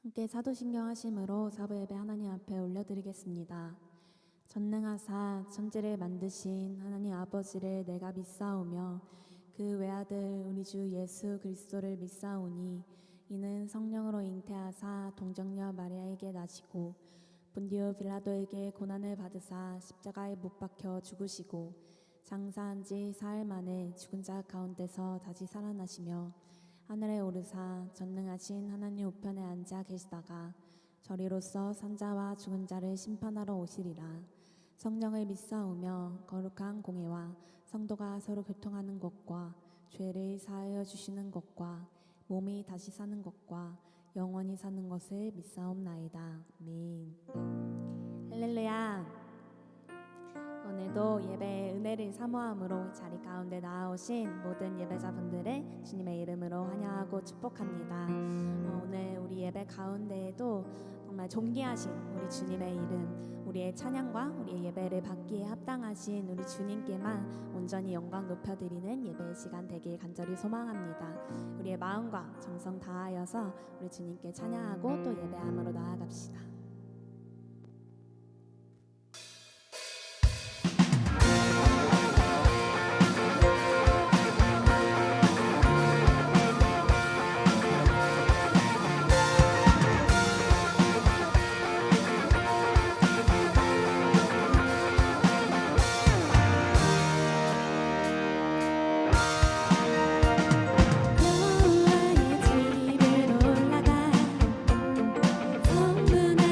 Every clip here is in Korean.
함께 사도신경 하심으로 사부 예배 하나님 앞에 올려드리겠습니다. 전능하사 천지를 만드신 하나님 아버지를 내가 믿사오며 그 외아들 우리 주 예수 그리스도를 믿사오니 이는 성령으로 잉태하사 동정녀 마리아에게 나시고 본디오 빌라도에게 고난을 받으사 십자가에 못 박혀 죽으시고 장사한 지 사흘 만에 죽은 자 가운데서 다시 살아나시며 하늘에 오르사 전능하신 하나님 우편에 앉아 계시다가 저리로서 산자와 죽은 자를 심판하러 오시리라. 성령을 믿사오며 거룩한 공회와 성도가 서로 교통하는 것과 죄를 사하여 주시는 것과 몸이 다시 사는 것과 영원히 사는 것을 믿사옵나이다. 아멘. 할렐루야. 오늘도 예배의 은혜를 사모함으로 자리 가운데 나아오신 모든 예배자분들을 주님의 이름으로 환영하고 축복합니다. 오늘 우리 예배 가운데에도 정말 존귀하신 우리 주님의 이름, 우리의 찬양과 우리의 예배를 받기에 합당하신 우리 주님께만 온전히 영광 높여드리는 예배의 시간 되길 간절히 소망합니다. 우리의 마음과 정성 다하여서 우리 주님께 찬양하고 또 예배함으로 나아갑시다. 여호와의 집을 올라가 성문에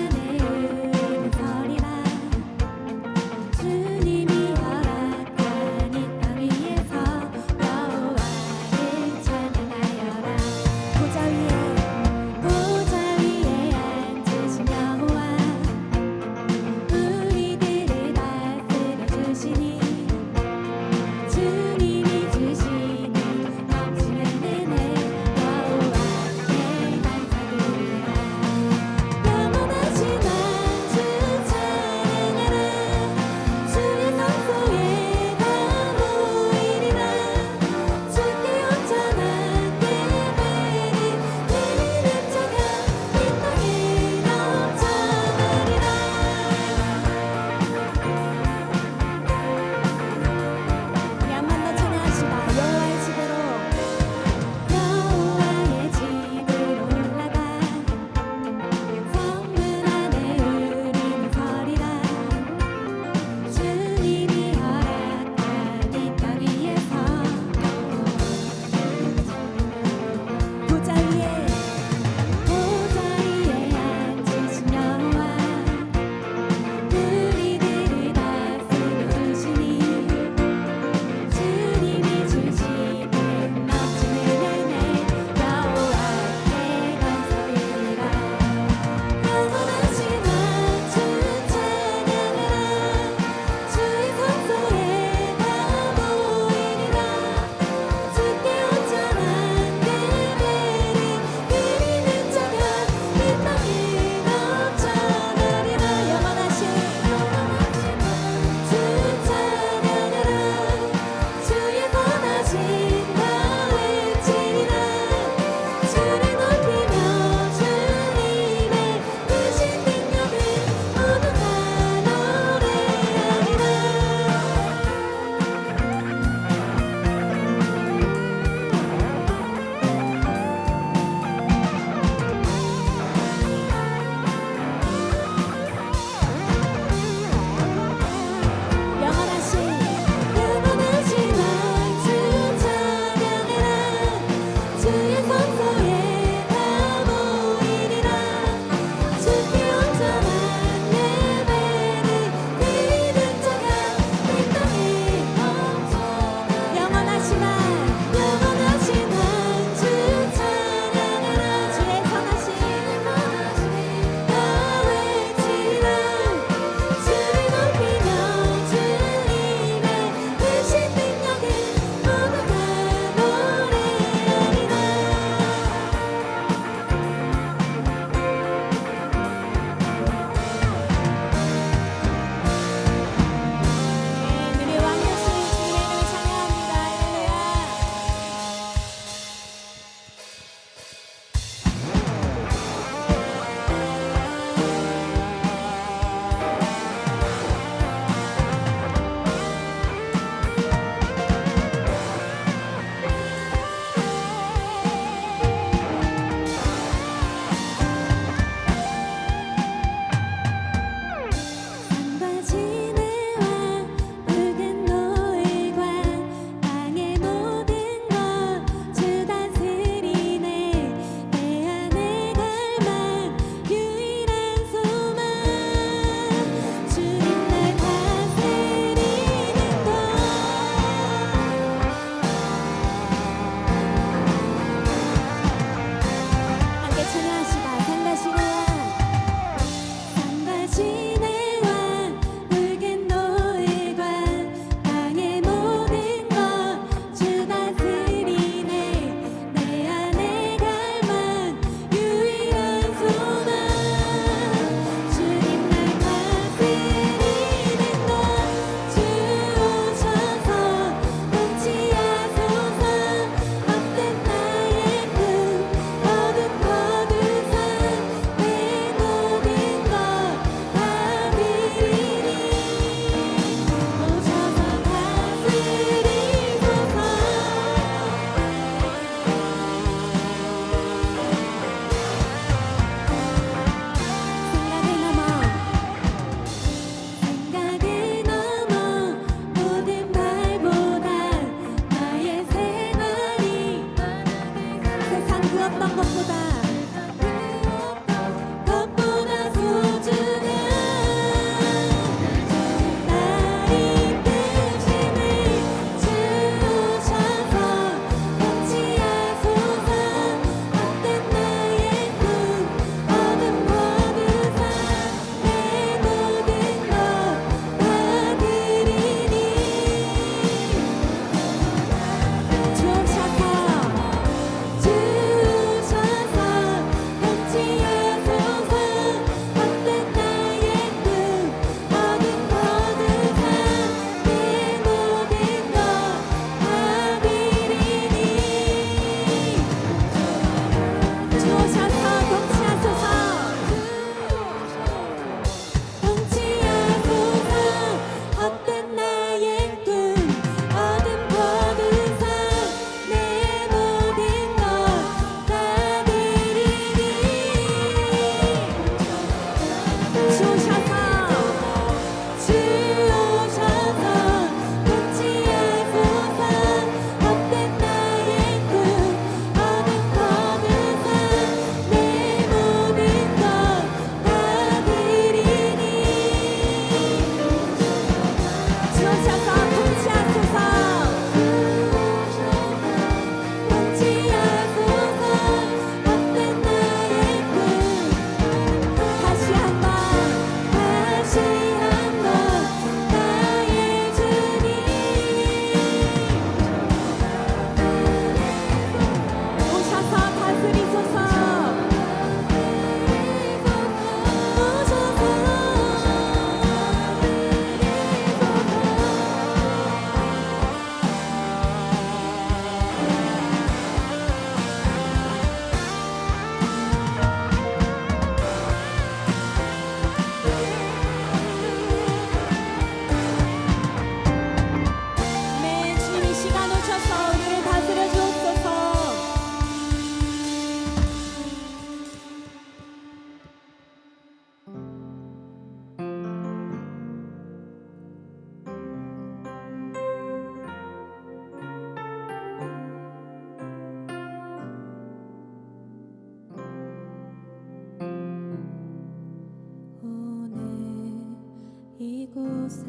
이곳에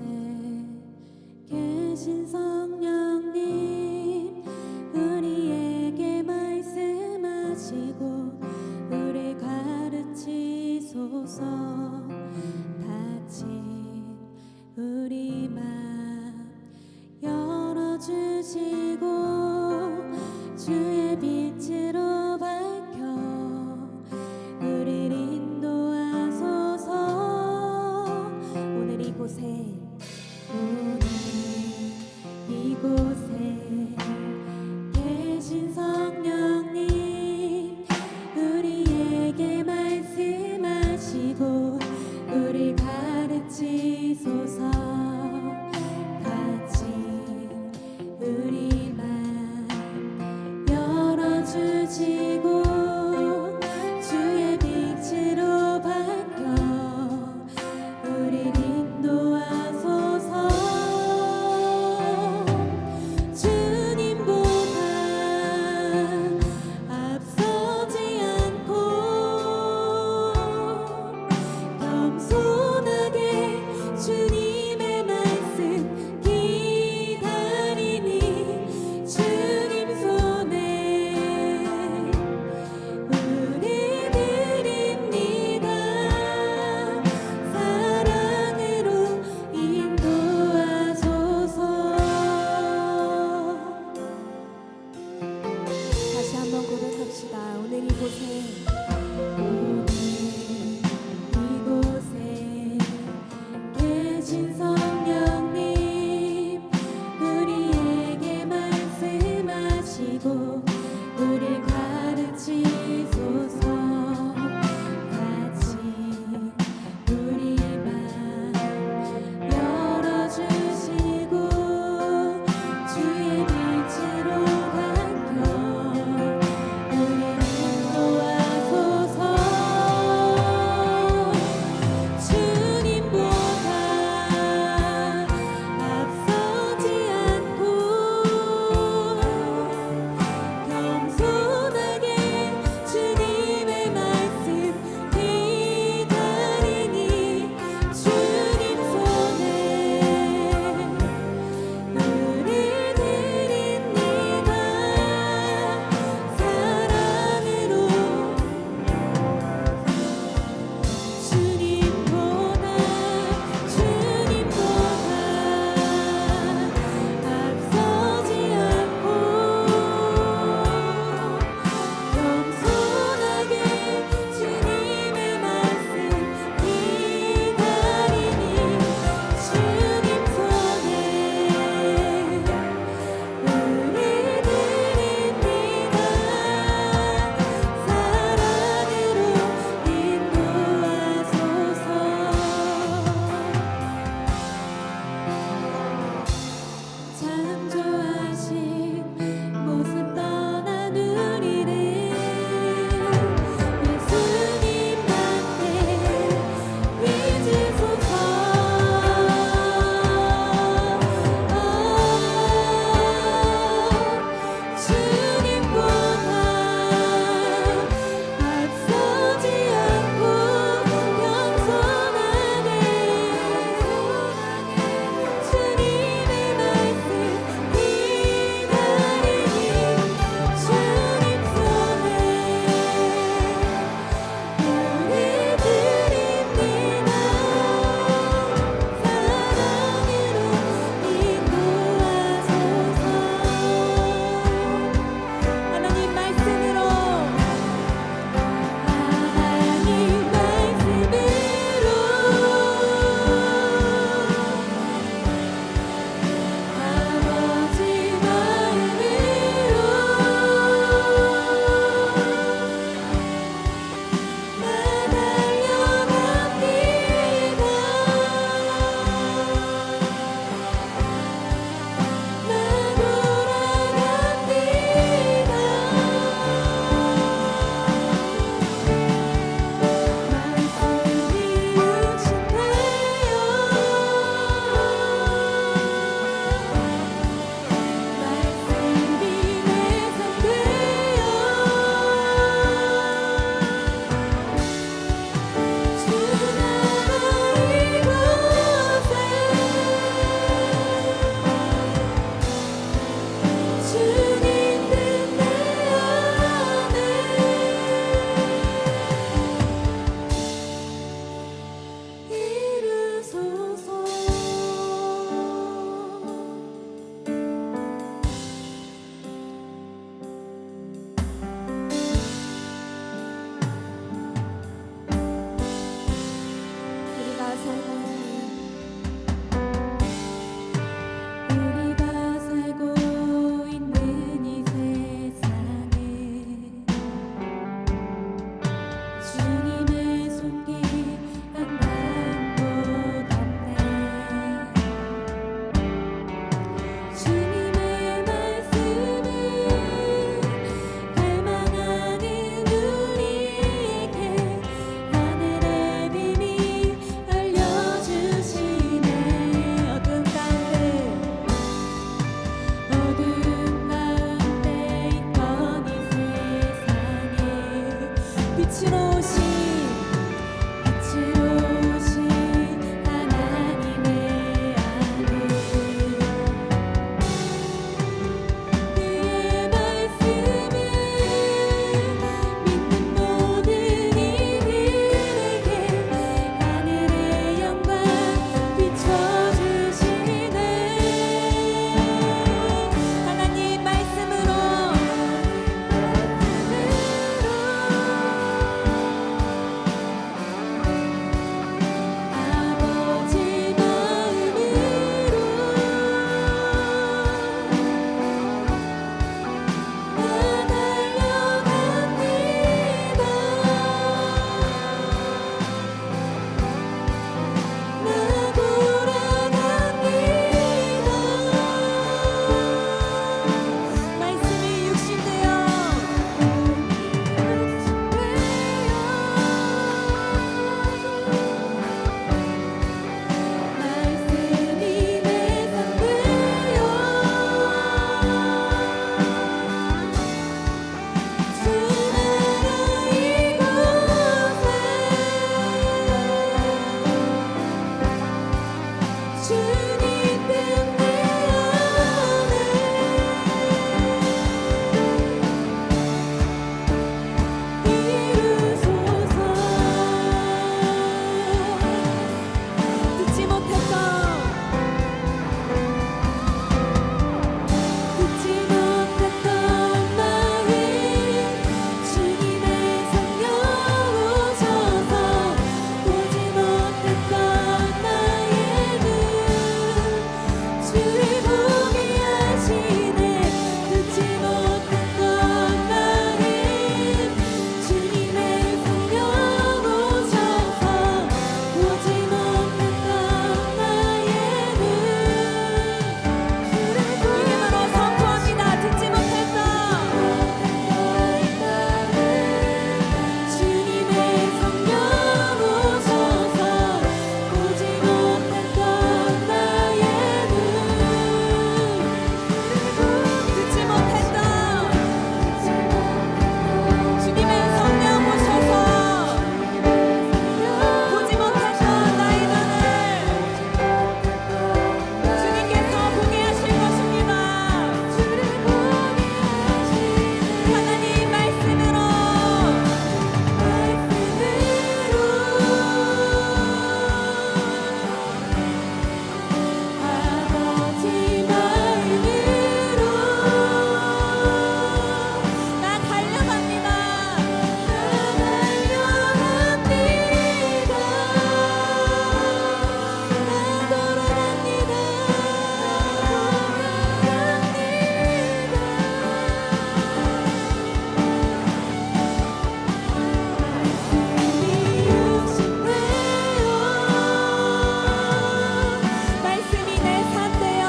계신 성령님, 우리에게 말씀하시고 우리 가르치소서. 닫힌 우리 맘 열어주시고 주의 빛으로 밝혀 우리를 인도하소서. 오늘 이곳에 계신 성령님, 우리에게 말씀하시고 우리 가르치소서. 닫힌 우리 맘 열어주시고 주의 빛으로 밝혀 우리를 인도하소서. 주님보다 앞서지 않고 겸손하게 주님의 말씀 기다리니 주님 손에 우리 드립니다. 사랑으로 인도하소서. 다시 한번 고백합시다. 오늘 이곳에 계신 성령님, 우리에게 말씀하시고 우리 가르치소서. 닫힌 우리 맘 열어주시고 주의 빛으로 밝혀 우리를 인도하소서. 빛으로 오신 하나님의 아들 그의 말씀을 믿는 모든 이들에게 하늘의 영광 비춰주시네 하나님 말씀으로 아버지 마음으로 나 달려갑니다 나 돌아갑니다 말씀이 육신되어 말씀이 내 삶 되어 주 나라 이곳에 주님 때문에 이루소서 듣지 못했던 나의 주님의 성령 오셔서 보지 못했던 나의 눈 주를 보게 하시네 듣지 못했던 나의 주님의 성령 오셔서 보지 못했던 나의 눈 이름으로 선포합니다. 듣지 못했던 주님의 성령 오셔서 보지 못했던 나의 눈 듣지 못했던 주님의 성령 오셔서 보지 못했던 나의 눈을 주님께서 보게 하실 것입니다. 하나님 말씀으로 아버지 마음으로 나 달려갑니다. 나 돌아갑니다. 말씀이 내 삶 되어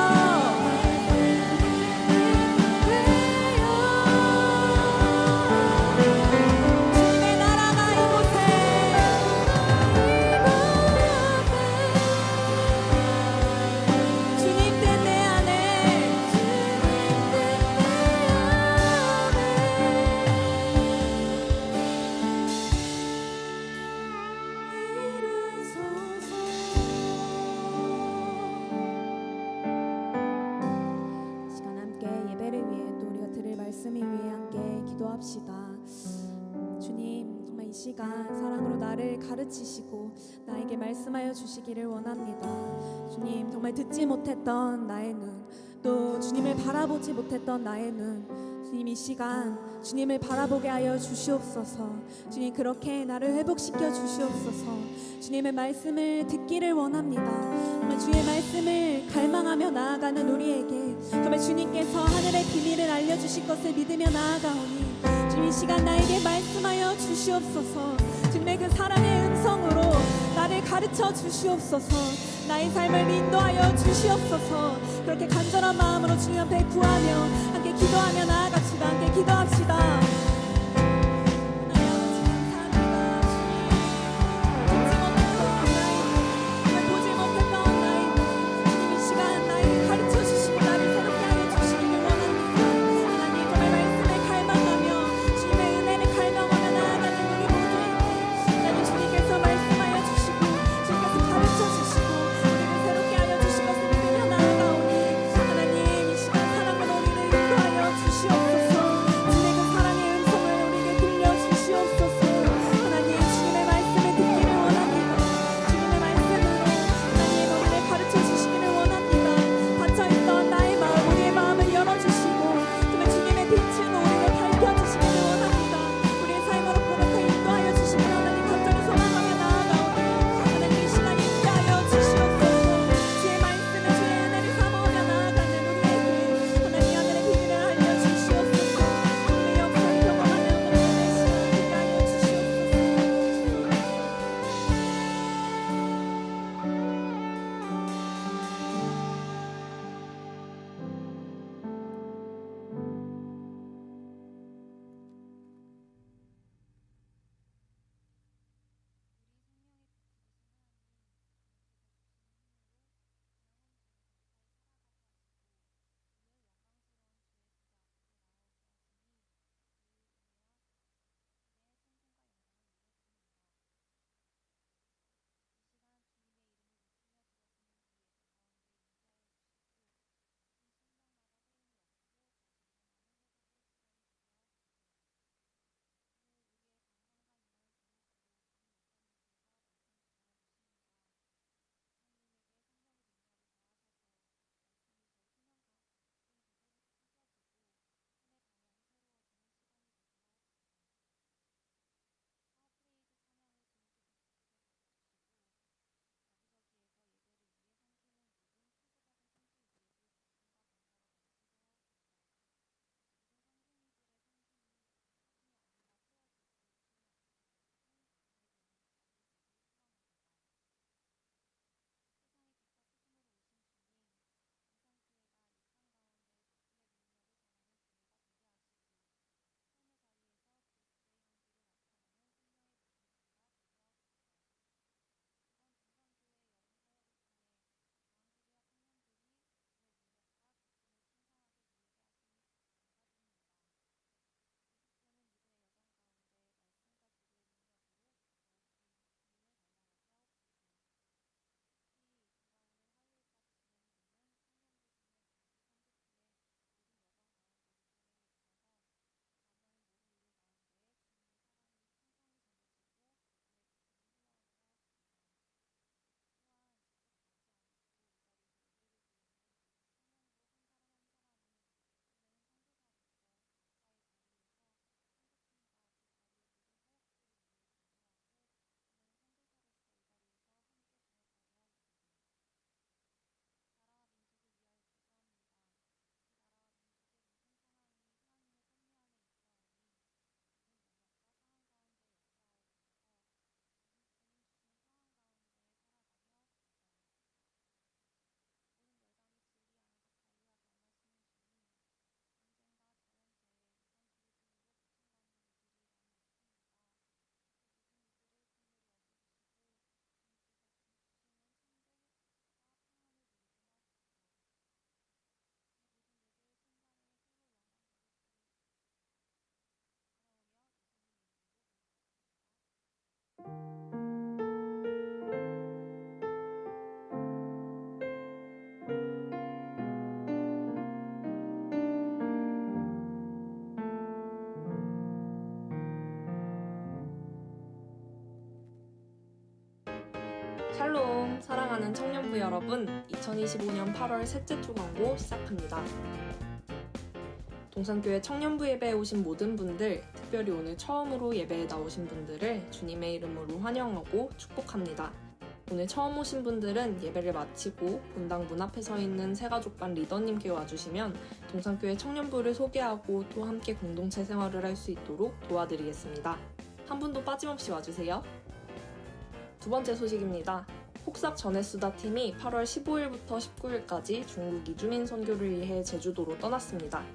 주님의 나라가 이곳에 주님 뜻 내 안에 시간 함께 예배를 위해 또 우리가 들을 말씀을 위해 함께 기도합시다. 주님 정말 이 시간 사랑으로 나를 가르치시고 나에게 말씀하여 주시기를 원합니다. 주님 정말 듣지 못했던 나의 눈 또 주님을 바라보지 못했던 나의 눈 주님 이 시간 주님을 바라보게 하여 주시옵소서. 주님 그렇게 나를 회복시켜 주시옵소서. 주님의 말씀을 듣기를 원합니다. 정말 주의 말씀을 갈망하며 나아가는 우리에게 정말 주님께서 하늘의 비밀을 알려주실 것을 믿으며 나아가오니 주님 이 시간 나에게 말씀하여 주시옵소서. 주님의 그 사랑의 음성으로 나를 가르쳐 주시옵소서. 나의 삶을 인도하여 주시옵소서. 그렇게 간절한 마음으로 주님 앞에 구하며 함께 기도하며 나아갑시다. 함께 기도합시다. 하나님 아버지 감사합니다. 주님 보지 못했던 나의 주님 이 시간 나에게 가르쳐 주시고 나를 새롭게 하여 주시기를 원합니다. 하나님 정말 말씀을 갈망하며 주님의 은혜를 갈망하며 나아가는 우리 모두 샬롬, 사랑하는 청년부 여러분, 2025년 8월 셋째 주 광고 시작합니다. 동산교회 청년부 예배에 오신 모든 분들, 특별히 오늘 처음으로 예배에 나오신 분들을 주님의 이름으로 환영하고 축복합니다. 오늘 처음 오신 분들은 예배를 마치고 본당 문 앞에 서 있는 새가족반 리더님께 와주시면 동산교회 청년부를 소개하고 또 함께 공동체 생활을 할 수 있도록 도와드리겠습니다. 한 분도 빠짐없이 와주세요. 두 번째 소식입니다. 폭삭 전해수다 팀이 8월 15일부터 19일까지 중국 이주민 선교를 위해 제주도로 떠났습니다.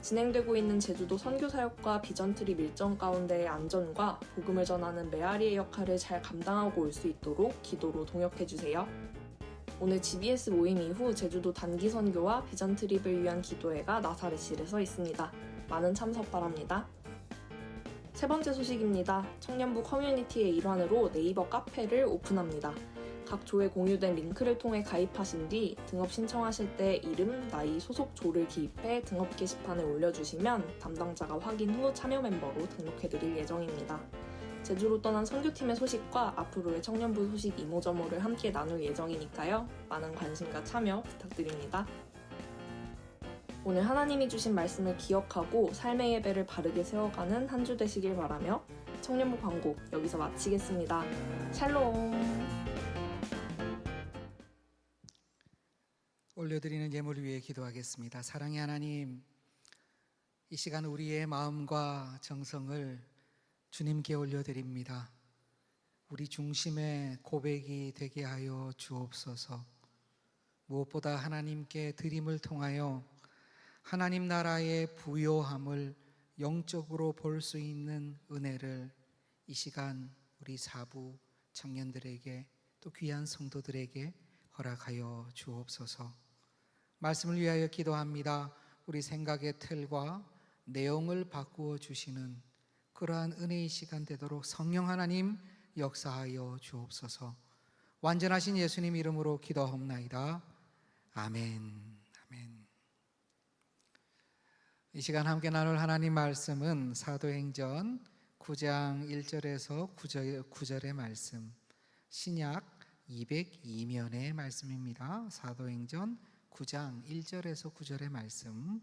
진행되고 있는 제주도 선교 사역과 비전 트립 일정 가운데의 안전과 복음을 전하는 메아리의 역할을 잘 감당하고 올 수 있도록 기도로 동역해주세요. 오늘 GBS 모임 이후 제주도 단기 선교와 비전 트립을 위한 기도회가 나사렛실에서 있습니다. 많은 참석 바랍니다. 세 번째 소식입니다. 청년부 커뮤니티의 일환으로 네이버 카페를 오픈합니다. 각 조에 공유된 링크를 통해 가입하신 뒤 등업 신청하실 때 이름, 나이, 소속 조를 기입해 등업 게시판에 올려주시면 담당자가 확인 후 참여 멤버로 등록해드릴 예정입니다. 제주로 떠난 선교팀의 소식과 앞으로의 청년부 소식 이모저모를 함께 나눌 예정이니까요. 많은 관심과 참여 부탁드립니다. 오늘 하나님이 주신 말씀을 기억하고 삶의 예배를 바르게 세워가는 한 주 되시길 바라며 청년부 광고 여기서 마치겠습니다. 샬롬. 올려드리는 예물을 위해 기도하겠습니다. 사랑의 하나님, 이 시간 우리의 마음과 정성을 주님께 올려드립니다. 우리 중심의 고백이 되게 하여 주옵소서. 무엇보다 하나님께 드림을 통하여 하나님 나라의 부요함을 영적으로 볼 수 있는 은혜를 이 시간 우리 사부 청년들에게 또 귀한 성도들에게 허락하여 주옵소서. 말씀을 위하여 기도합니다. 우리 생각의 틀과 내용을 바꾸어 주시는 그러한 은혜의 시간 되도록 성령 하나님 역사하여 주옵소서. 완전하신 예수님 이름으로 기도하옵나이다. 아멘. 아멘. 이 시간 함께 나눌 하나님 말씀은 사도행전 9장 1절에서 9절의 말씀, 신약 202면의 말씀입니다. 사도행전 9장 1절에서 9절의 말씀,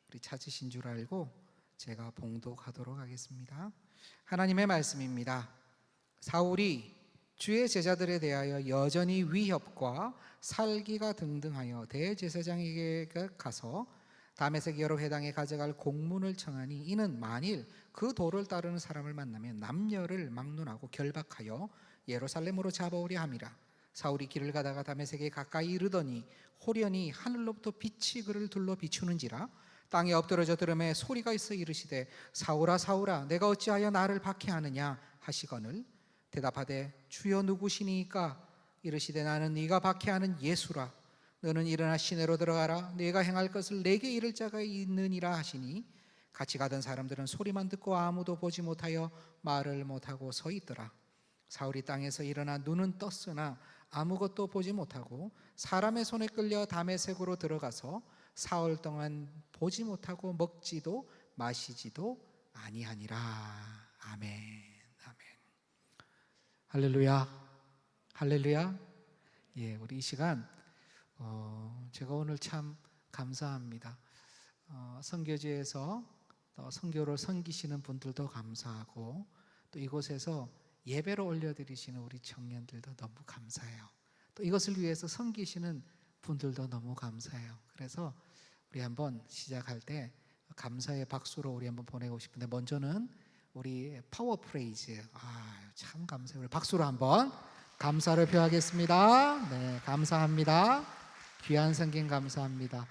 우리 찾으신 줄 알고 제가 봉독하도록 하겠습니다. 하나님의 말씀입니다. 사울이 주의 제자들에 대하여 여전히 위협과 살기가 등등하여 대제사장에게 가서 다메섹 여러 회당에 가져갈 공문을 청하니 이는 만일 그 도를 따르는 사람을 만나면 남녀를 막론하고 결박하여 예루살렘으로 잡아오려 함이라. 사울이 길을 가다가 다메섹에 가까이 이르더니 호련히 하늘로부터 빛이 그를 둘러 비추는지라. 땅에 엎드러져 들음에 소리가 있어 이르시되 사울아 사울아 내가 어찌하여 나를 박해하느냐 하시거늘 대답하되 주여 누구시니까? 이르시되 나는 네가 박해하는 예수라. 너는 일어나 시내로 들어가라. 네가 행할 것을 내게 이를 자가 있느니라 하시니 같이 가던 사람들은 소리만 듣고 아무도 보지 못하여 말을 못하고 서 있더라. 사울이 땅에서 일어나 눈은 떴으나 아무것도 보지 못하고 사람의 손에 끌려 다메섹으로 들어가서 사흘 동안 보지 못하고 먹지도 마시지도 아니하니라. 아멘. 아멘. 할렐루야. 할렐루야. 예, 우리 이 시간 제가 오늘 참 감사합니다. 선교지에서 선교를 섬기시는 분들도 감사하고 또 이곳에서 예배로 올려드리시는 우리 청년들도 너무 감사해요. 또 이것을 위해서 섬기시는 분들도 너무 감사해요. 그래서 우리 한번 시작할 때 감사의 박수로 우리 한번 보내고 싶은데 먼저는 우리 파워 프레이즈 참 감사해요. 우리 박수로 한번 감사를 표하겠습니다. 네, 감사합니다. 귀한 성경 감사합니다.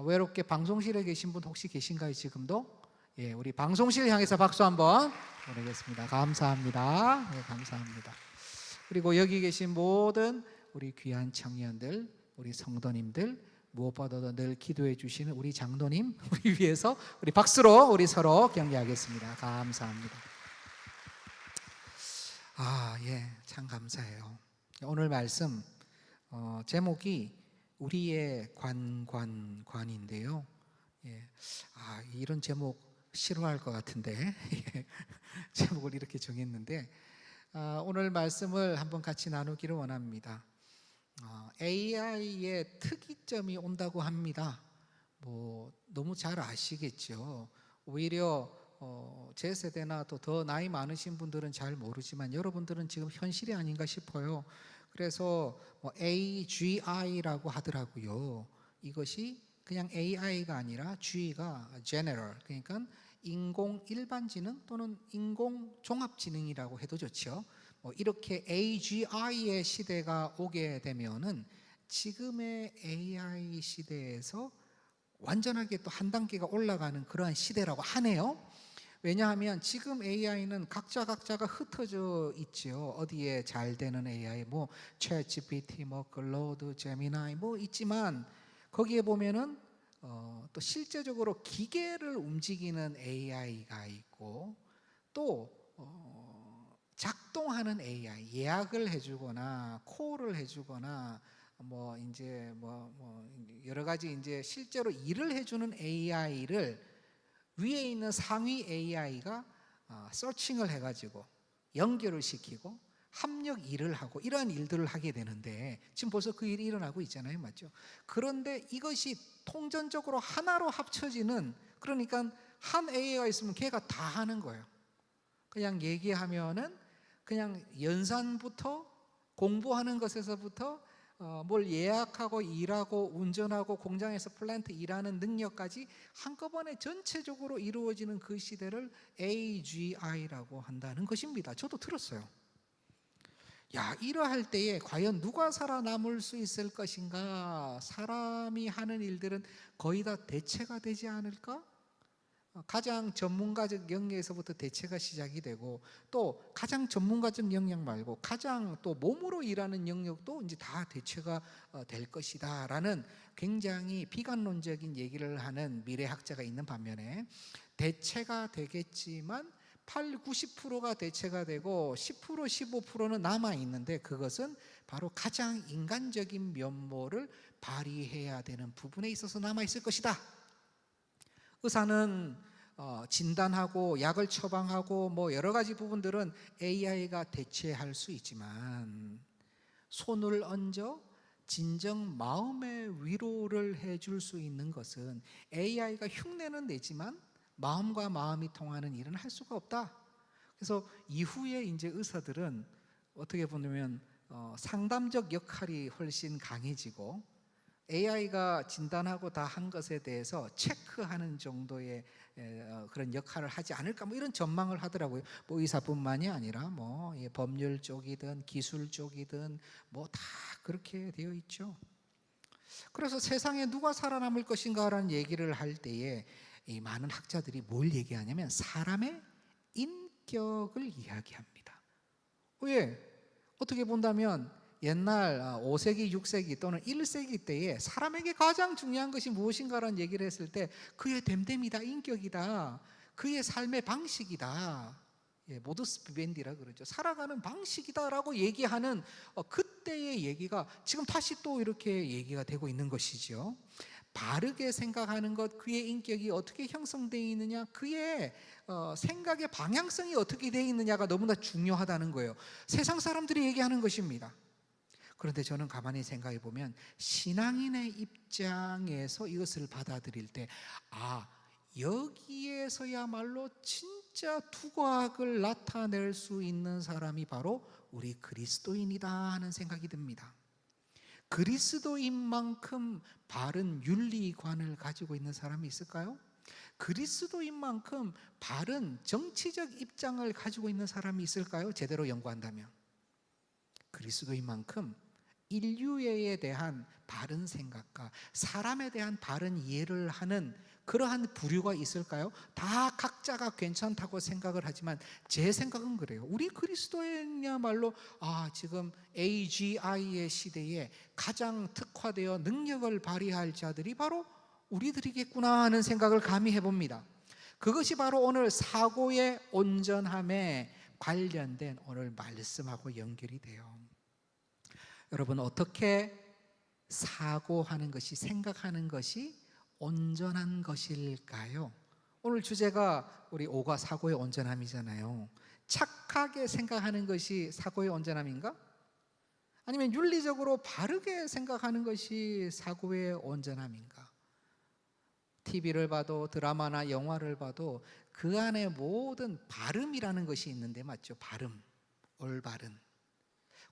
외롭게 방송실에 계신 분 혹시 계신가요 지금도? 예, 우리 방송실 향해서 박수 한번 보내겠습니다. 감사합니다. 네, 감사합니다. 그리고 여기 계신 모든 우리 귀한 청년들, 우리 성도님들, 무엇보다도 늘 기도해 주시는 우리 장로님, 우리 위해서 우리 박수로 우리 서로 격려하겠습니다. 감사합니다. 예, 참 감사해요. 오늘 말씀 제목이 우리의 관인데요. 예, 이런 제목 싫어할 것 같은데 제목을 이렇게 정했는데 오늘 말씀을 한번 같이 나누기를 원합니다. AI의 특이점이 온다고 합니다. 너무 잘 아시겠죠. 오히려 제 세대나 또 더 나이 많으신 분들은 잘 모르지만 여러분들은 지금 현실이 아닌가 싶어요. 그래서 AGI라고 하더라고요. 이것이 그냥 AI가 아니라 G가 General, 그러니까 인공 일반지능 또는 인공 종합지능이라고 해도 좋죠. 이렇게 AGI의 시대가 오게 되면은 지금의 AI 시대에서 완전하게 또 한 단계가 올라가는 그러한 시대라고 하네요. 왜냐하면 지금 AI는 각자가 흩어져 있죠. 어디에 잘 되는 AI, ChatGPT, 클로드, 제미나이 있지만 거기에 보면은 또 실제적으로 기계를 움직이는 AI가 있고 또 작동하는 AI, 예약을 해주거나 콜을 해주거나 여러 가지 이제 실제로 일을 해주는 AI를 위에 있는 상위 AI가 서칭을 해가지고 연결을 시키고 합력 일을 하고 이러한 일들을 하게 되는데 지금 벌써 그 일이 일어나고 있잖아요, 맞죠? 그런데 이것이 통전적으로 하나로 합쳐지는, 그러니까 한 AI가 있으면 걔가 다 하는 거예요. 그냥 얘기하면은 그냥 연산부터 공부하는 것에서부터 뭘 예약하고 일하고 운전하고 공장에서 플랜트 일하는 능력까지 한꺼번에 전체적으로 이루어지는 그 시대를 AGI라고 한다는 것입니다. 저도 들었어요. 이러할 때에 과연 누가 살아남을 수 있을 것인가? 사람이 하는 일들은 거의 다 대체가 되지 않을까? 가장 전문가적 영역에서부터 대체가 시작이 되고 또 가장 전문가적 영역 말고 가장 또 몸으로 일하는 영역도 이제 다 대체가 될 것이다 라는 굉장히 비관론적인 얘기를 하는 미래학자가 있는 반면에 대체가 되겠지만 80-90%가 대체가 되고 10% 15%는 남아있는데 그것은 바로 가장 인간적인 면모를 발휘해야 되는 부분에 있어서 남아있을 것이다. 의사는 진단하고 약을 처방하고 여러 가지 부분들은 AI가 대체할 수 있지만 손을 얹어 진정 마음의 위로를 해줄 수 있는 것은 AI가 흉내는 내지만 마음과 마음이 통하는 일은 할 수가 없다. 그래서 이후에 이제 의사들은 어떻게 보면 상담적 역할이 훨씬 강해지고 AI가 진단하고 다 한 것에 대해서 체크하는 정도의 그런 역할을 하지 않을까 이런 전망을 하더라고요. 의사뿐만이 아니라 법률 쪽이든 기술 쪽이든 다 그렇게 되어 있죠. 그래서 세상에 누가 살아남을 것인가라는 얘기를 할 때에 이 많은 학자들이 뭘 얘기하냐면 사람의 인격을 이야기합니다. 왜? 어떻게 본다면 옛날 5세기, 6세기 또는 1세기 때에 사람에게 가장 중요한 것이 무엇인가라는 얘기를 했을 때 그의 됨됨이다, 인격이다, 그의 삶의 방식이다, 모두스 비벤디라 그러죠. 살아가는 방식이다라고 얘기하는 그때의 얘기가 지금 다시 또 이렇게 얘기가 되고 있는 것이죠. 바르게 생각하는 것, 그의 인격이 어떻게 형성되어 있느냐, 그의 생각의 방향성이 어떻게 되어 있느냐가 너무나 중요하다는 거예요. 세상 사람들이 얘기하는 것입니다. 그런데 저는 가만히 생각해 보면 신앙인의 입장에서 이것을 받아들일 때 여기에서야말로 진짜 두각을 나타낼 수 있는 사람이 바로 우리 그리스도인이다 하는 생각이 듭니다. 그리스도인 만큼 바른 윤리관을 가지고 있는 사람이 있을까요? 그리스도인 만큼 바른 정치적 입장을 가지고 있는 사람이 있을까요? 제대로 연구한다면. 그리스도인 만큼 인류에 대한 바른 생각과 사람에 대한 바른 이해를 하는 그러한 부류가 있을까요? 다 각자가 괜찮다고 생각을 하지만 제 생각은 그래요. 우리 그리스도인이야말로 지금 AGI의 시대에 가장 특화되어 능력을 발휘할 자들이 바로 우리들이겠구나 하는 생각을 감히 해봅니다. 그것이 바로 오늘 사고의 온전함에 관련된 오늘 말씀하고 연결이 돼요. 여러분, 어떻게 사고하는 것이, 생각하는 것이 온전한 것일까요? 오늘 주제가 우리 5가 사고의 온전함이잖아요. 착하게 생각하는 것이 사고의 온전함인가? 아니면 윤리적으로 바르게 생각하는 것이 사고의 온전함인가? TV를 봐도 드라마나 영화를 봐도 그 안에 모든 발음이라는 것이 있는데 맞죠? 발음, 올바른.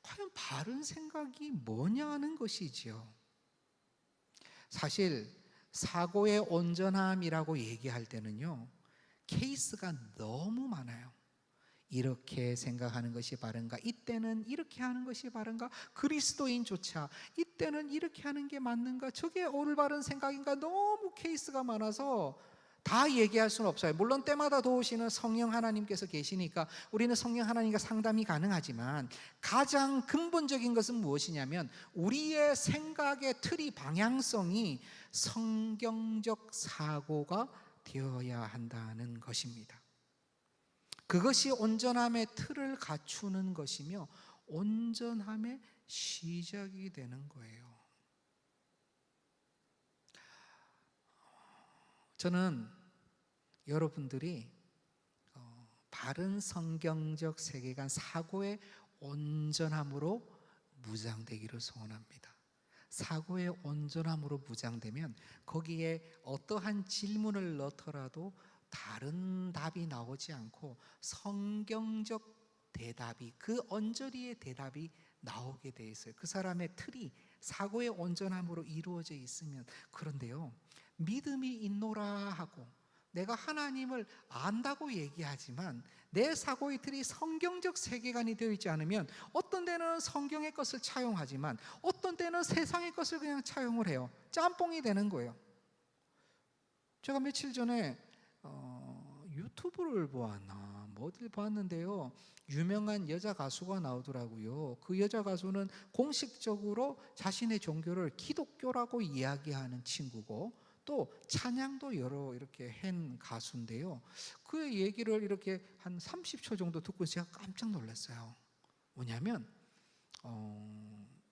과연 바른 생각이 뭐냐는 것이지요. 사실 사고의 온전함이라고 얘기할 때는요, 케이스가 너무 많아요. 이렇게 생각하는 것이 바른가? 이때는 이렇게 하는 것이 바른가? 그리스도인조차 이때는 이렇게 하는 게 맞는가? 저게 올바른 생각인가? 너무 케이스가 많아서 다 얘기할 수는 없어요. 물론 때마다 도우시는 성령 하나님께서 계시니까 우리는 성령 하나님과 상담이 가능하지만 가장 근본적인 것은 무엇이냐면 우리의 생각의 틀이, 방향성이 성경적 사고가 되어야 한다는 것입니다. 그것이 온전함의 틀을 갖추는 것이며 온전함의 시작이 되는 거예요. 저는 여러분들이 바른 성경적 세계관, 사고의 온전함으로 무장되기를 소원합니다. 사고의 온전함으로 무장되면 거기에 어떠한 질문을 넣더라도 다른 답이 나오지 않고 성경적 대답이, 그 언저리의 대답이 나오게 돼 있어요. 그 사람의 틀이 사고의 온전함으로 이루어져 있으면. 그런데요, 믿음이 있노라 하고 내가 하나님을 안다고 얘기하지만 내 사고의 틀이 성경적 세계관이 되어 있지 않으면 어떤 때는 성경의 것을 차용하지만 어떤 때는 세상의 것을 그냥 차용을 해요. 짬뽕이 되는 거예요. 제가 며칠 전에 유튜브를 보았나 어딜 봤는데요, 유명한 여자 가수가 나오더라고요. 그 여자 가수는 공식적으로 자신의 종교를 기독교라고 이야기하는 친구고 또 찬양도 여러 이렇게 한 가수인데요, 그 얘기를 이렇게 한 30초 정도 듣고 제가 깜짝 놀랐어요. 뭐냐면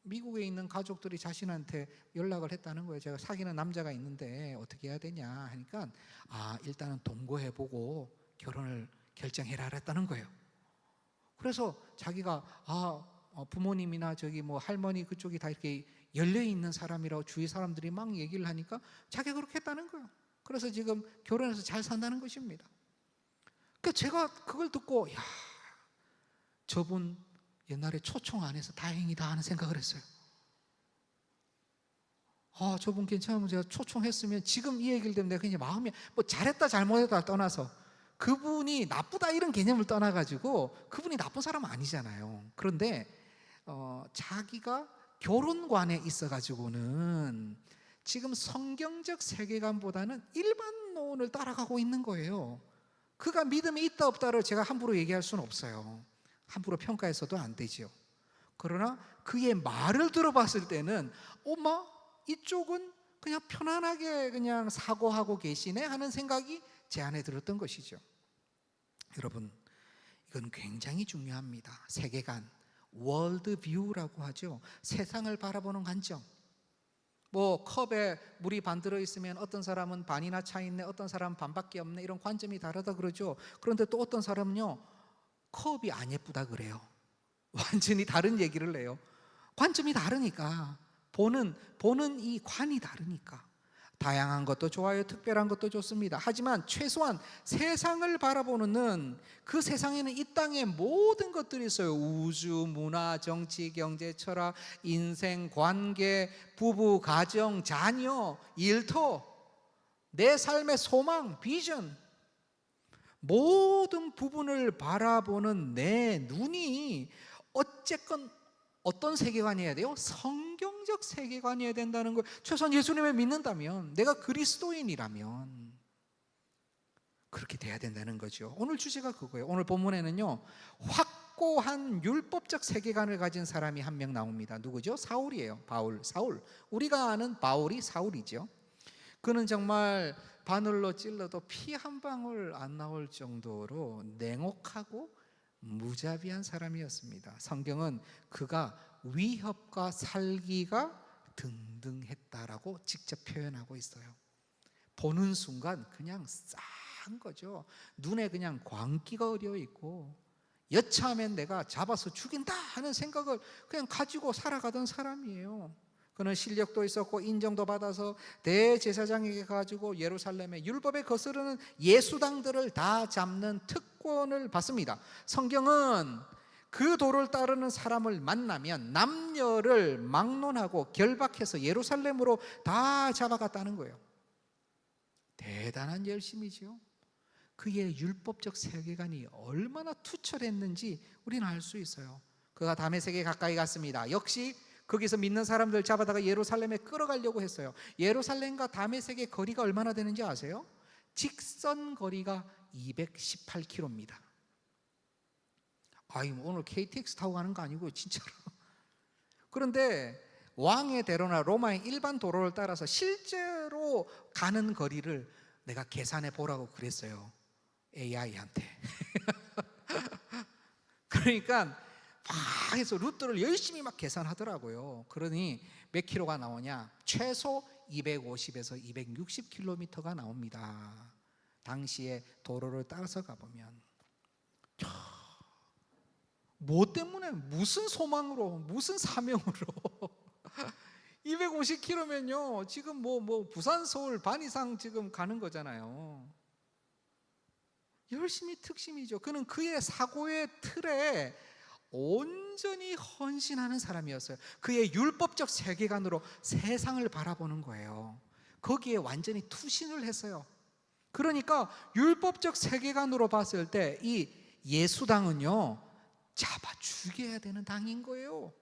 미국에 있는 가족들이 자신한테 연락을 했다는 거예요. 제가 사귀는 남자가 있는데 어떻게 해야 되냐 하니까 일단은 동거해보고 결혼을 결정해라 했다는 거예요. 그래서 자기가 부모님이나 저기 뭐 할머니 그쪽이 다 이렇게 열려있는 사람이라고 주위 사람들이 막 얘기를 하니까 자기가 그렇게 했다는 거예요. 그래서 지금 결혼해서 잘 산다는 것입니다. 그러니까 제가 그걸 듣고 저분 옛날에 초청 안 해서 다행이다 하는 생각을 했어요. 저분 괜찮으면 제가 초청했으면 지금 이 얘기를 듣면 내가 그냥 마음이 뭐 잘했다 잘못했다 떠나서 그분이 나쁘다 이런 개념을 떠나가지고 그분이 나쁜 사람은 아니잖아요. 그런데 자기가 결혼관에 있어가지고는 지금 성경적 세계관보다는 일반론을 따라가고 있는 거예요. 그가 믿음이 있다 없다를 제가 함부로 얘기할 수는 없어요. 함부로 평가해서도 안 되죠. 그러나 그의 말을 들어봤을 때는 이쪽은 그냥 편안하게 그냥 사고하고 계시네 하는 생각이 제 안에 들었던 것이죠. 여러분, 이건 굉장히 중요합니다. 세계관, 월드뷰라고 하죠. 세상을 바라보는 관점. 뭐 컵에 물이 반 들어있으면 어떤 사람은 반이나 차 있네, 어떤 사람은 반밖에 없네, 이런 관점이 다르다 그러죠. 그런데 또 어떤 사람은요, 컵이 안 예쁘다 그래요. 완전히 다른 얘기를 해요. 관점이 다르니까, 보는 이 관이 다르니까. 다양한 것도 좋아요, 특별한 것도 좋습니다. 하지만 최소한 세상을 바라보는 눈, 그 세상에는 이 땅의 모든 것들이 있어요. 우주, 문화, 정치, 경제, 철학, 인생, 관계, 부부, 가정, 자녀, 일터, 내 삶의 소망, 비전, 모든 부분을 바라보는 내 눈이 어쨌건 어떤 세계관이어야 돼요? 성경적 세계관이어야 된다는 걸, 최소한 예수님을 믿는다면, 내가 그리스도인이라면 그렇게 돼야 된다는 거죠. 오늘 주제가 그거예요. 오늘 본문에는요, 확고한 율법적 세계관을 가진 사람이 한 명 나옵니다. 누구죠? 사울이에요. 사울. 우리가 아는 바울이 사울이죠. 그는 정말 바늘로 찔러도 피 한 방울 안 나올 정도로 냉혹하고 무자비한 사람이었습니다. 성경은 그가 위협과 살기가 등등했다라고 직접 표현하고 있어요. 보는 순간 그냥 싼 거죠. 눈에 그냥 광기가 어려 있고 여차하면 내가 잡아서 죽인다 하는 생각을 그냥 가지고 살아가던 사람이에요. 그는 실력도 있었고 인정도 받아서 대제사장에게 가지고 예루살렘의 율법에 거스르는 예수당들을 다 잡는 특권을 받습니다. 성경은 그 도를 따르는 사람을 만나면 남녀를 막론하고 결박해서 예루살렘으로 다 잡아갔다는 거예요. 대단한 열심이죠. 그의 율법적 세계관이 얼마나 투철했는지 우리는 알 수 있어요. 그가 다메섹에 가까이 갔습니다. 역시 거기서 믿는 사람들 잡아다가 예루살렘에 끌어가려고 했어요. 예루살렘과 다메섹의 거리가 얼마나 되는지 아세요? 직선 거리가 218km입니다. 오늘 KTX 타고 가는 거 아니고 진짜로. 그런데 왕의 대로나 로마의 일반 도로를 따라서 실제로 가는 거리를 내가 계산해 보라고 그랬어요, AI한테. 그러니까 막 해서 루트를 열심히 막 계산하더라고요. 그러니 몇 킬로가 나오냐? 최소 250에서 260km가 나옵니다. 당시에 도로를 따라서 가보면. 뭐 때문에, 무슨 소망으로, 무슨 사명으로 250km면요 지금 뭐 부산 서울 반 이상 지금 가는 거잖아요. 열심히 특심이죠. 그는 그의 사고의 틀에 온전히 헌신하는 사람이었어요. 그의 율법적 세계관으로 세상을 바라보는 거예요. 거기에 완전히 투신을 했어요. 그러니까 율법적 세계관으로 봤을 때 이 예수당은요 잡아 죽여야 되는 당인 거예요.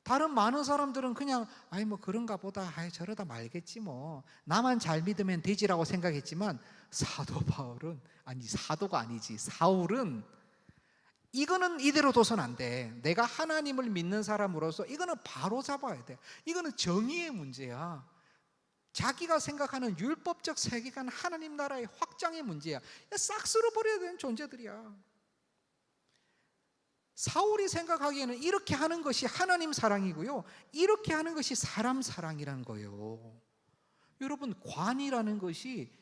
다른 많은 사람들은 그냥 뭐 그런가 보다, 저러다 말겠지 뭐, 나만 잘 믿으면 되지라고 생각했지만 사도 바울은, 사도가 아니지, 사울은 이거는 이대로 둬선 안 돼. 내가 하나님을 믿는 사람으로서 이거는 바로 잡아야 돼. 이거는 정의의 문제야. 자기가 생각하는 율법적 세계관, 하나님 나라의 확장의 문제야. 싹 쓸어버려야 되는 존재들이야. 사울이 생각하기에는 이렇게 하는 것이 하나님 사랑이고요, 이렇게 하는 것이 사람 사랑이라는 거예요. 여러분, 관이라는 것이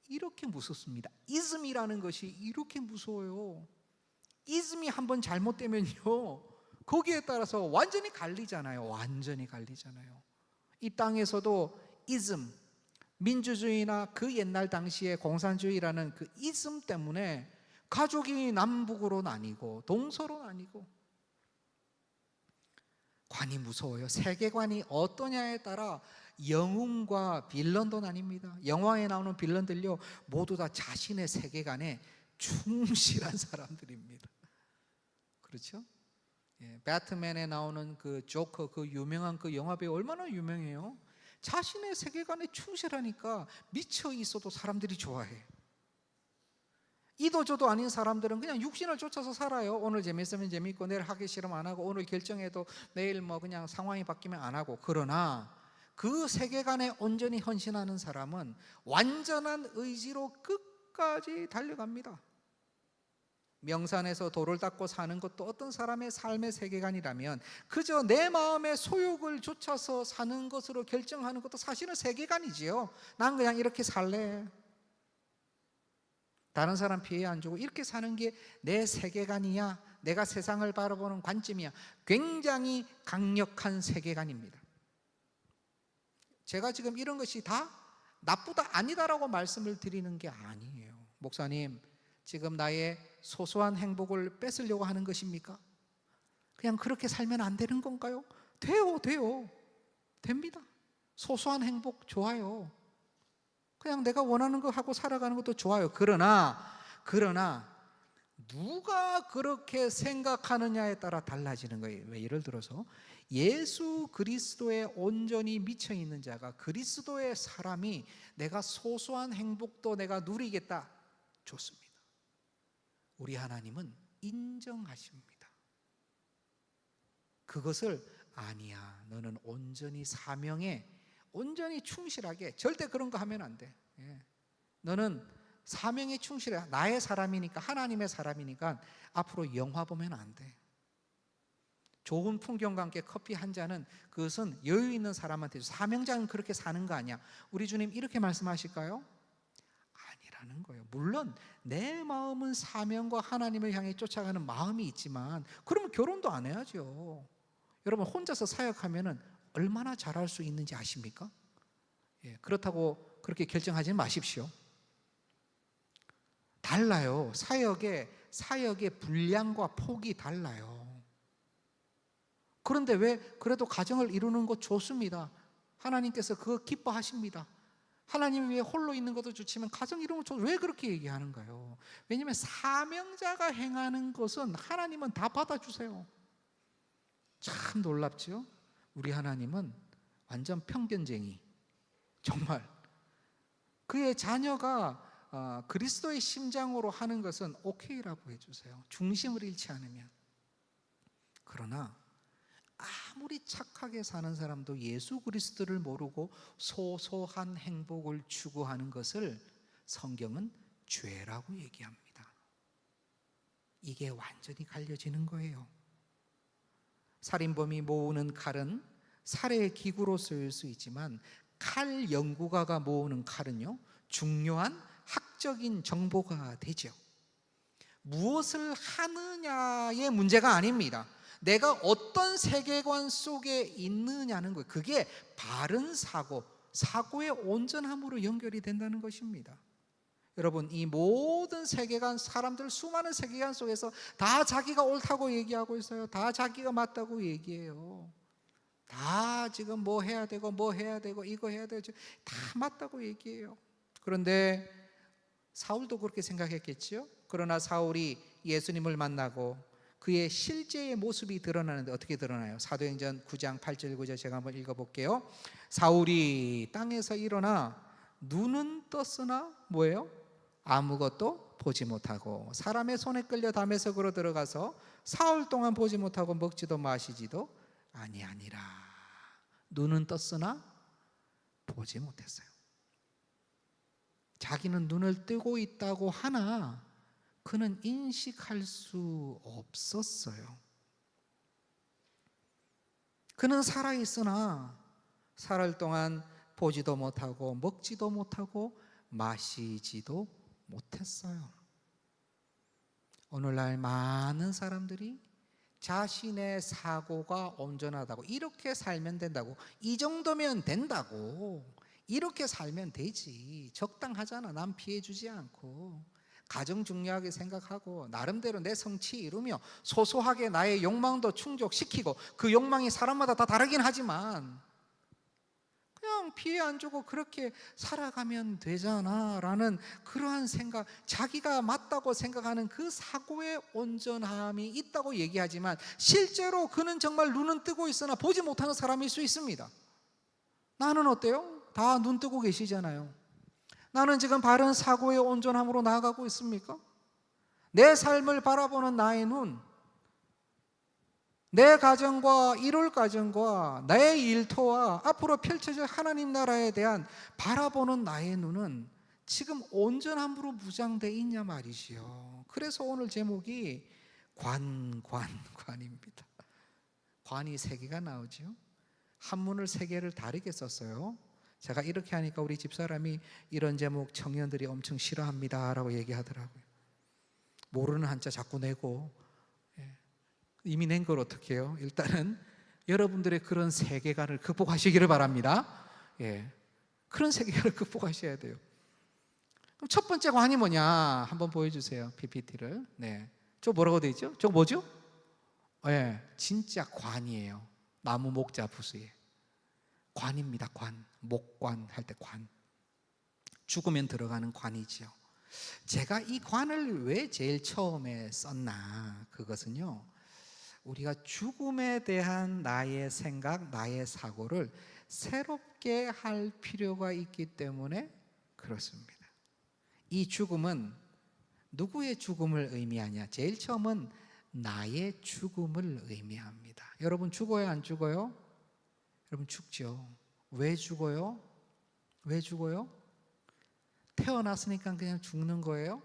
이렇게 무섭습니다. 이즘이라는 것이 이렇게 무서워요. 이즘이 한번 잘못되면요 거기에 따라서 완전히 갈리잖아요. 완전히 갈리잖아요. 이 땅에서도 이즘, 민주주의나 그 옛날 당시에 공산주의라는 그 이즘 때문에 가족이 남북으로 나뉘고 동서로 나뉘고. 관이 무서워요. 세계관이 어떠냐에 따라 영웅과 빌런도 나뉩니다. 영화에 나오는 빌런들요 모두 다 자신의 세계관에 충실한 사람들입니다. 그렇죠? 배트맨에 나오는 그 조커, 그 유명한 그 영화배우 얼마나 유명해요? 자신의 세계관에 충실하니까 미쳐 있어도 사람들이 좋아해. 이도저도 아닌 사람들은 그냥 육신을 쫓아서 살아요. 오늘 재밌으면 재밌고 내일 하기 싫으면 안 하고, 오늘 결정해도 내일 그냥 상황이 바뀌면 안 하고. 그러나 그 세계관에 온전히 헌신하는 사람은 완전한 의지로 끝까지 달려갑니다. 명산에서 돌을 닦고 사는 것도 어떤 사람의 삶의 세계관이라면 그저 내 마음의 소욕을 쫓아서 사는 것으로 결정하는 것도 사실은 세계관이지요. 난 그냥 이렇게 살래, 다른 사람 피해 안 주고 이렇게 사는 게 내 세계관이야, 내가 세상을 바라보는 관점이야. 굉장히 강력한 세계관입니다. 제가 지금 이런 것이 다 나쁘다, 아니다라고 말씀을 드리는 게 아니에요. 목사님, 지금 나의 소소한 행복을 뺏으려고 하는 것입니까? 그냥 그렇게 살면 안 되는 건가요? 돼요. 됩니다. 소소한 행복 좋아요. 그냥 내가 원하는 거 하고 살아가는 것도 좋아요. 그러나 누가 그렇게 생각하느냐에 따라 달라지는 거예요. 예를 들어서 예수 그리스도에 온전히 미쳐 있는 자가, 그리스도의 사람이 내가 소소한 행복도 내가 누리겠다, 좋습니다. 우리 하나님은 인정하십니다. 그것을 아니야, 너는 온전히 사명에 온전히 충실하게, 절대 그런 거 하면 안 돼. 너는 사명에 충실해. 나의 사람이니까, 하나님의 사람이니까 앞으로 영화 보면 안 돼. 좋은 풍경과 함께 커피 한 잔은 그것은 여유 있는 사람한테, 사명자는 그렇게 사는 거 아니야. 우리 주님 이렇게 말씀하실까요? 아니라. 라는 거예요. 물론 내 마음은 사명과 하나님을 향해 쫓아가는 마음이 있지만, 그러면 결혼도 안 해야죠. 여러분, 혼자서 사역하면 얼마나 잘할 수 있는지 아십니까? 그렇다고 그렇게 결정하지 마십시오. 달라요. 사역의 분량과 폭이 달라요. 그런데 왜 그래도 가정을 이루는 것 좋습니다. 하나님께서 그거 기뻐하십니다. 하나님 위에 홀로 있는 것도 좋지만 가정 이루는 것 왜 그렇게 얘기하는가요? 왜냐하면 사명자가 행하는 것은 하나님은 다 받아주세요. 참 놀랍죠? 우리 하나님은 완전 편견쟁이. 정말 그의 자녀가 그리스도의 심장으로 하는 것은 오케이라고 해주세요. 중심을 잃지 않으면. 그러나 아무리 착하게 사는 사람도 예수 그리스도를 모르고 소소한 행복을 추구하는 것을 성경은 죄라고 얘기합니다. 이게 완전히 갈려지는 거예요. 살인범이 모으는 칼은 살해의 기구로 쓰일 수 있지만, 칼 연구가가 모으는 칼은요, 중요한 학적인 정보가 되죠. 무엇을 하느냐의 문제가 아닙니다. 내가 어떤 세계관 속에 있느냐는 거예요. 그게 바른 사고의 온전함으로 연결이 된다는 것입니다. 여러분, 이 모든 세계관, 사람들 수많은 세계관 속에서 다 자기가 옳다고 얘기하고 있어요. 다 자기가 맞다고 얘기해요. 다 지금 뭐 해야 되고 이거 해야 되고 다 맞다고 얘기해요. 그런데 사울도 그렇게 생각했겠죠. 그러나 사울이 예수님을 만나고 그의 실제의 모습이 드러나는데 어떻게 드러나요? 사도행전 9장 8절 9절 제가 한번 읽어볼게요. 사울이 땅에서 일어나 눈은 떴으나 뭐예요? 아무것도 보지 못하고 사람의 손에 끌려 다메섹으로 들어가서 사흘 동안 보지 못하고 먹지도 마시지도 아니하니라. 눈은 떴으나 보지 못했어요. 자기는 눈을 뜨고 있다고 하나 그는 인식할 수 없었어요. 그는 살아있으나 사흘 동안 보지도 못하고 먹지도 못하고 마시지도 못했어요. 오늘날 많은 사람들이 자신의 사고가 온전하다고, 이렇게 살면 된다고, 이 정도면 된다고, 이렇게 살면 되지, 적당하잖아, 남 피해주지 않고, 가정 중요하게 생각하고 나름대로 내 성취 이루며 소소하게 나의 욕망도 충족시키고, 그 욕망이 사람마다 다 다르긴 하지만 그냥 피해 안 주고 그렇게 살아가면 되잖아 라는 그러한 생각, 자기가 맞다고 생각하는 그 사고의 온전함이 있다고 얘기하지만 실제로 그는 정말 눈은 뜨고 있으나 보지 못하는 사람일 수 있습니다. 나는 어때요? 다 눈 뜨고 계시잖아요. 나는 지금 바른 사고의 온전함으로 나아가고 있습니까? 내 삶을 바라보는 나의 눈, 내 가정과 이룰 가정과 나의 일터와 앞으로 펼쳐질 하나님 나라에 대한 바라보는 나의 눈은 지금 온전함으로 무장되어 있냐 말이지요. 그래서 오늘 제목이 관입니다. 관이 3개가 나오죠. 한문을 3개를 다르게 썼어요. 제가 이렇게 하니까 우리 집사람이 이런 제목 청년들이 엄청 싫어합니다 라고 얘기하더라고요. 모르는 한자 자꾸 내고, 이미 낸 걸 어떻게 해요? 일단은 여러분들의 그런 세계관을 극복하시기를 바랍니다. 그런 세계관을 극복하셔야 돼요. 그럼 첫 번째 관이 뭐냐? 한번 보여주세요. PPT를. 저 뭐라고 되어 있죠? 저거 뭐죠? 진짜 관이에요. 나무 목자 부수에 관입니다. 관, 목관 할 때 관, 죽으면 들어가는 관이지요. 제가 이 관을 왜 제일 처음에 썼나? 그것은요, 우리가 죽음에 대한 나의 생각, 나의 사고를 새롭게 할 필요가 있기 때문에 그렇습니다. 이 죽음은 누구의 죽음을 의미하냐? 제일 처음은 나의 죽음을 의미합니다. 여러분 죽어요, 안 죽어요? 여러분 죽죠. 왜 죽어요? 왜 죽어요? 태어났으니까 그냥 죽는 거예요?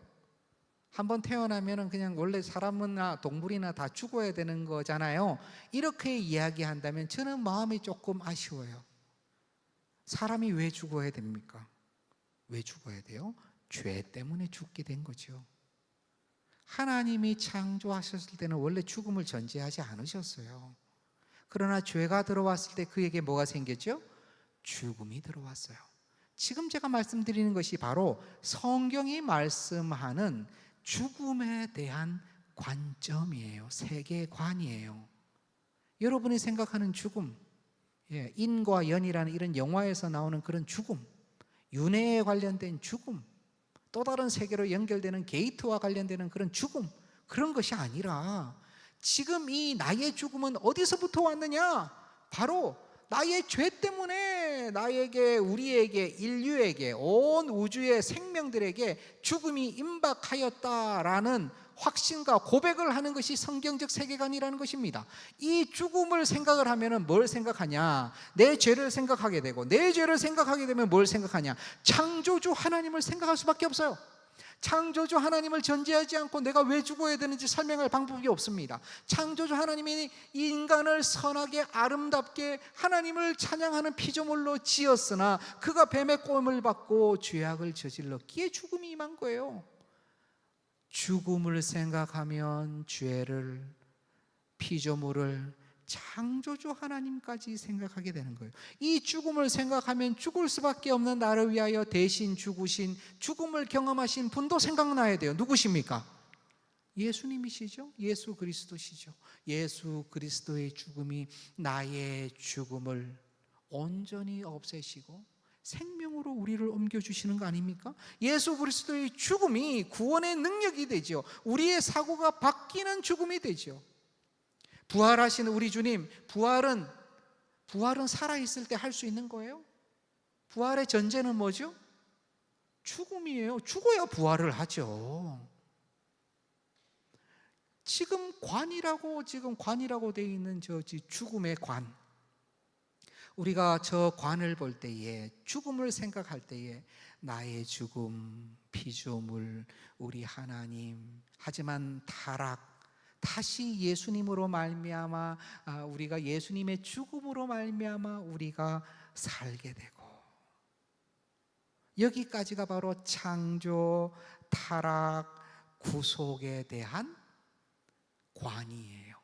한번 태어나면 그냥 원래 사람이나 동물이나 다 죽어야 되는 거잖아요. 이렇게 이야기한다면 저는 마음이 조금 아쉬워요. 사람이 왜 죽어야 됩니까? 왜 죽어야 돼요? 죄 때문에 죽게 된 거죠. 하나님이 창조하셨을 때는 원래 죽음을 전제하지 않으셨어요. 그러나 죄가 들어왔을 때 그에게 뭐가 생겼죠? 죽음이 들어왔어요. 지금 제가 말씀드리는 것이 바로 성경이 말씀하는 죽음에 대한 관점이에요. 세계관이에요. 여러분이 생각하는 죽음, 인과 연이라는 이런 영화에서 나오는 그런 죽음, 윤회에 관련된 죽음, 또 다른 세계로 연결되는 게이트와 관련되는 그런 죽음, 그런 것이 아니라 지금 이 나의 죽음은 어디서부터 왔느냐? 바로 나의 죄 때문에 나에게, 우리에게, 인류에게, 온 우주의 생명들에게 죽음이 임박하였다라는 확신과 고백을 하는 것이 성경적 세계관이라는 것입니다. 이 죽음을 생각을 하면 뭘 생각하냐? 내 죄를 생각하게 되고, 내 죄를 생각하게 되면 뭘 생각하냐? 창조주 하나님을 생각할 수밖에 없어요. 창조주 하나님을 전제하지 않고 내가 왜 죽어야 되는지 설명할 방법이 없습니다. 창조주 하나님이 이 인간을 선하게 아름답게 하나님을 찬양하는 피조물로 지었으나 그가 뱀의 꼼을 받고 죄악을 저질렀기에 죽음이 임한 거예요. 죽음을 생각하면 죄를, 피조물을, 창조주 하나님까지 생각하게 되는 거예요. 이 죽음을 생각하면 죽을 수밖에 없는 나를 위하여 대신 죽으신, 죽음을 경험하신 분도 생각나야 돼요. 누구십니까? 예수님이시죠. 예수 그리스도시죠. 예수 그리스도의 죽음이 나의 죽음을 온전히 없애시고 생명으로 우리를 옮겨주시는 거 아닙니까? 예수 그리스도의 죽음이 구원의 능력이 되죠. 우리의 사고가 바뀌는 죽음이 되죠. 부활하신 우리 주님, 부활은 살아있을 때 할 수 있는 거예요? 부활의 전제는 뭐죠? 죽음이에요. 죽어야 부활을 하죠. 지금 관이라고 되어 있는 저 죽음의 관, 우리가 저 관을 볼 때에, 죽음을 생각할 때에 나의 죽음, 피조물, 우리 하나님, 하지만 타락, 다시 예수님으로 말미암아 우리가 예수님의 죽음으로 말미암아 우리가 살게 되고, 여기까지가 바로 창조, 타락, 구속에 대한 관이에요.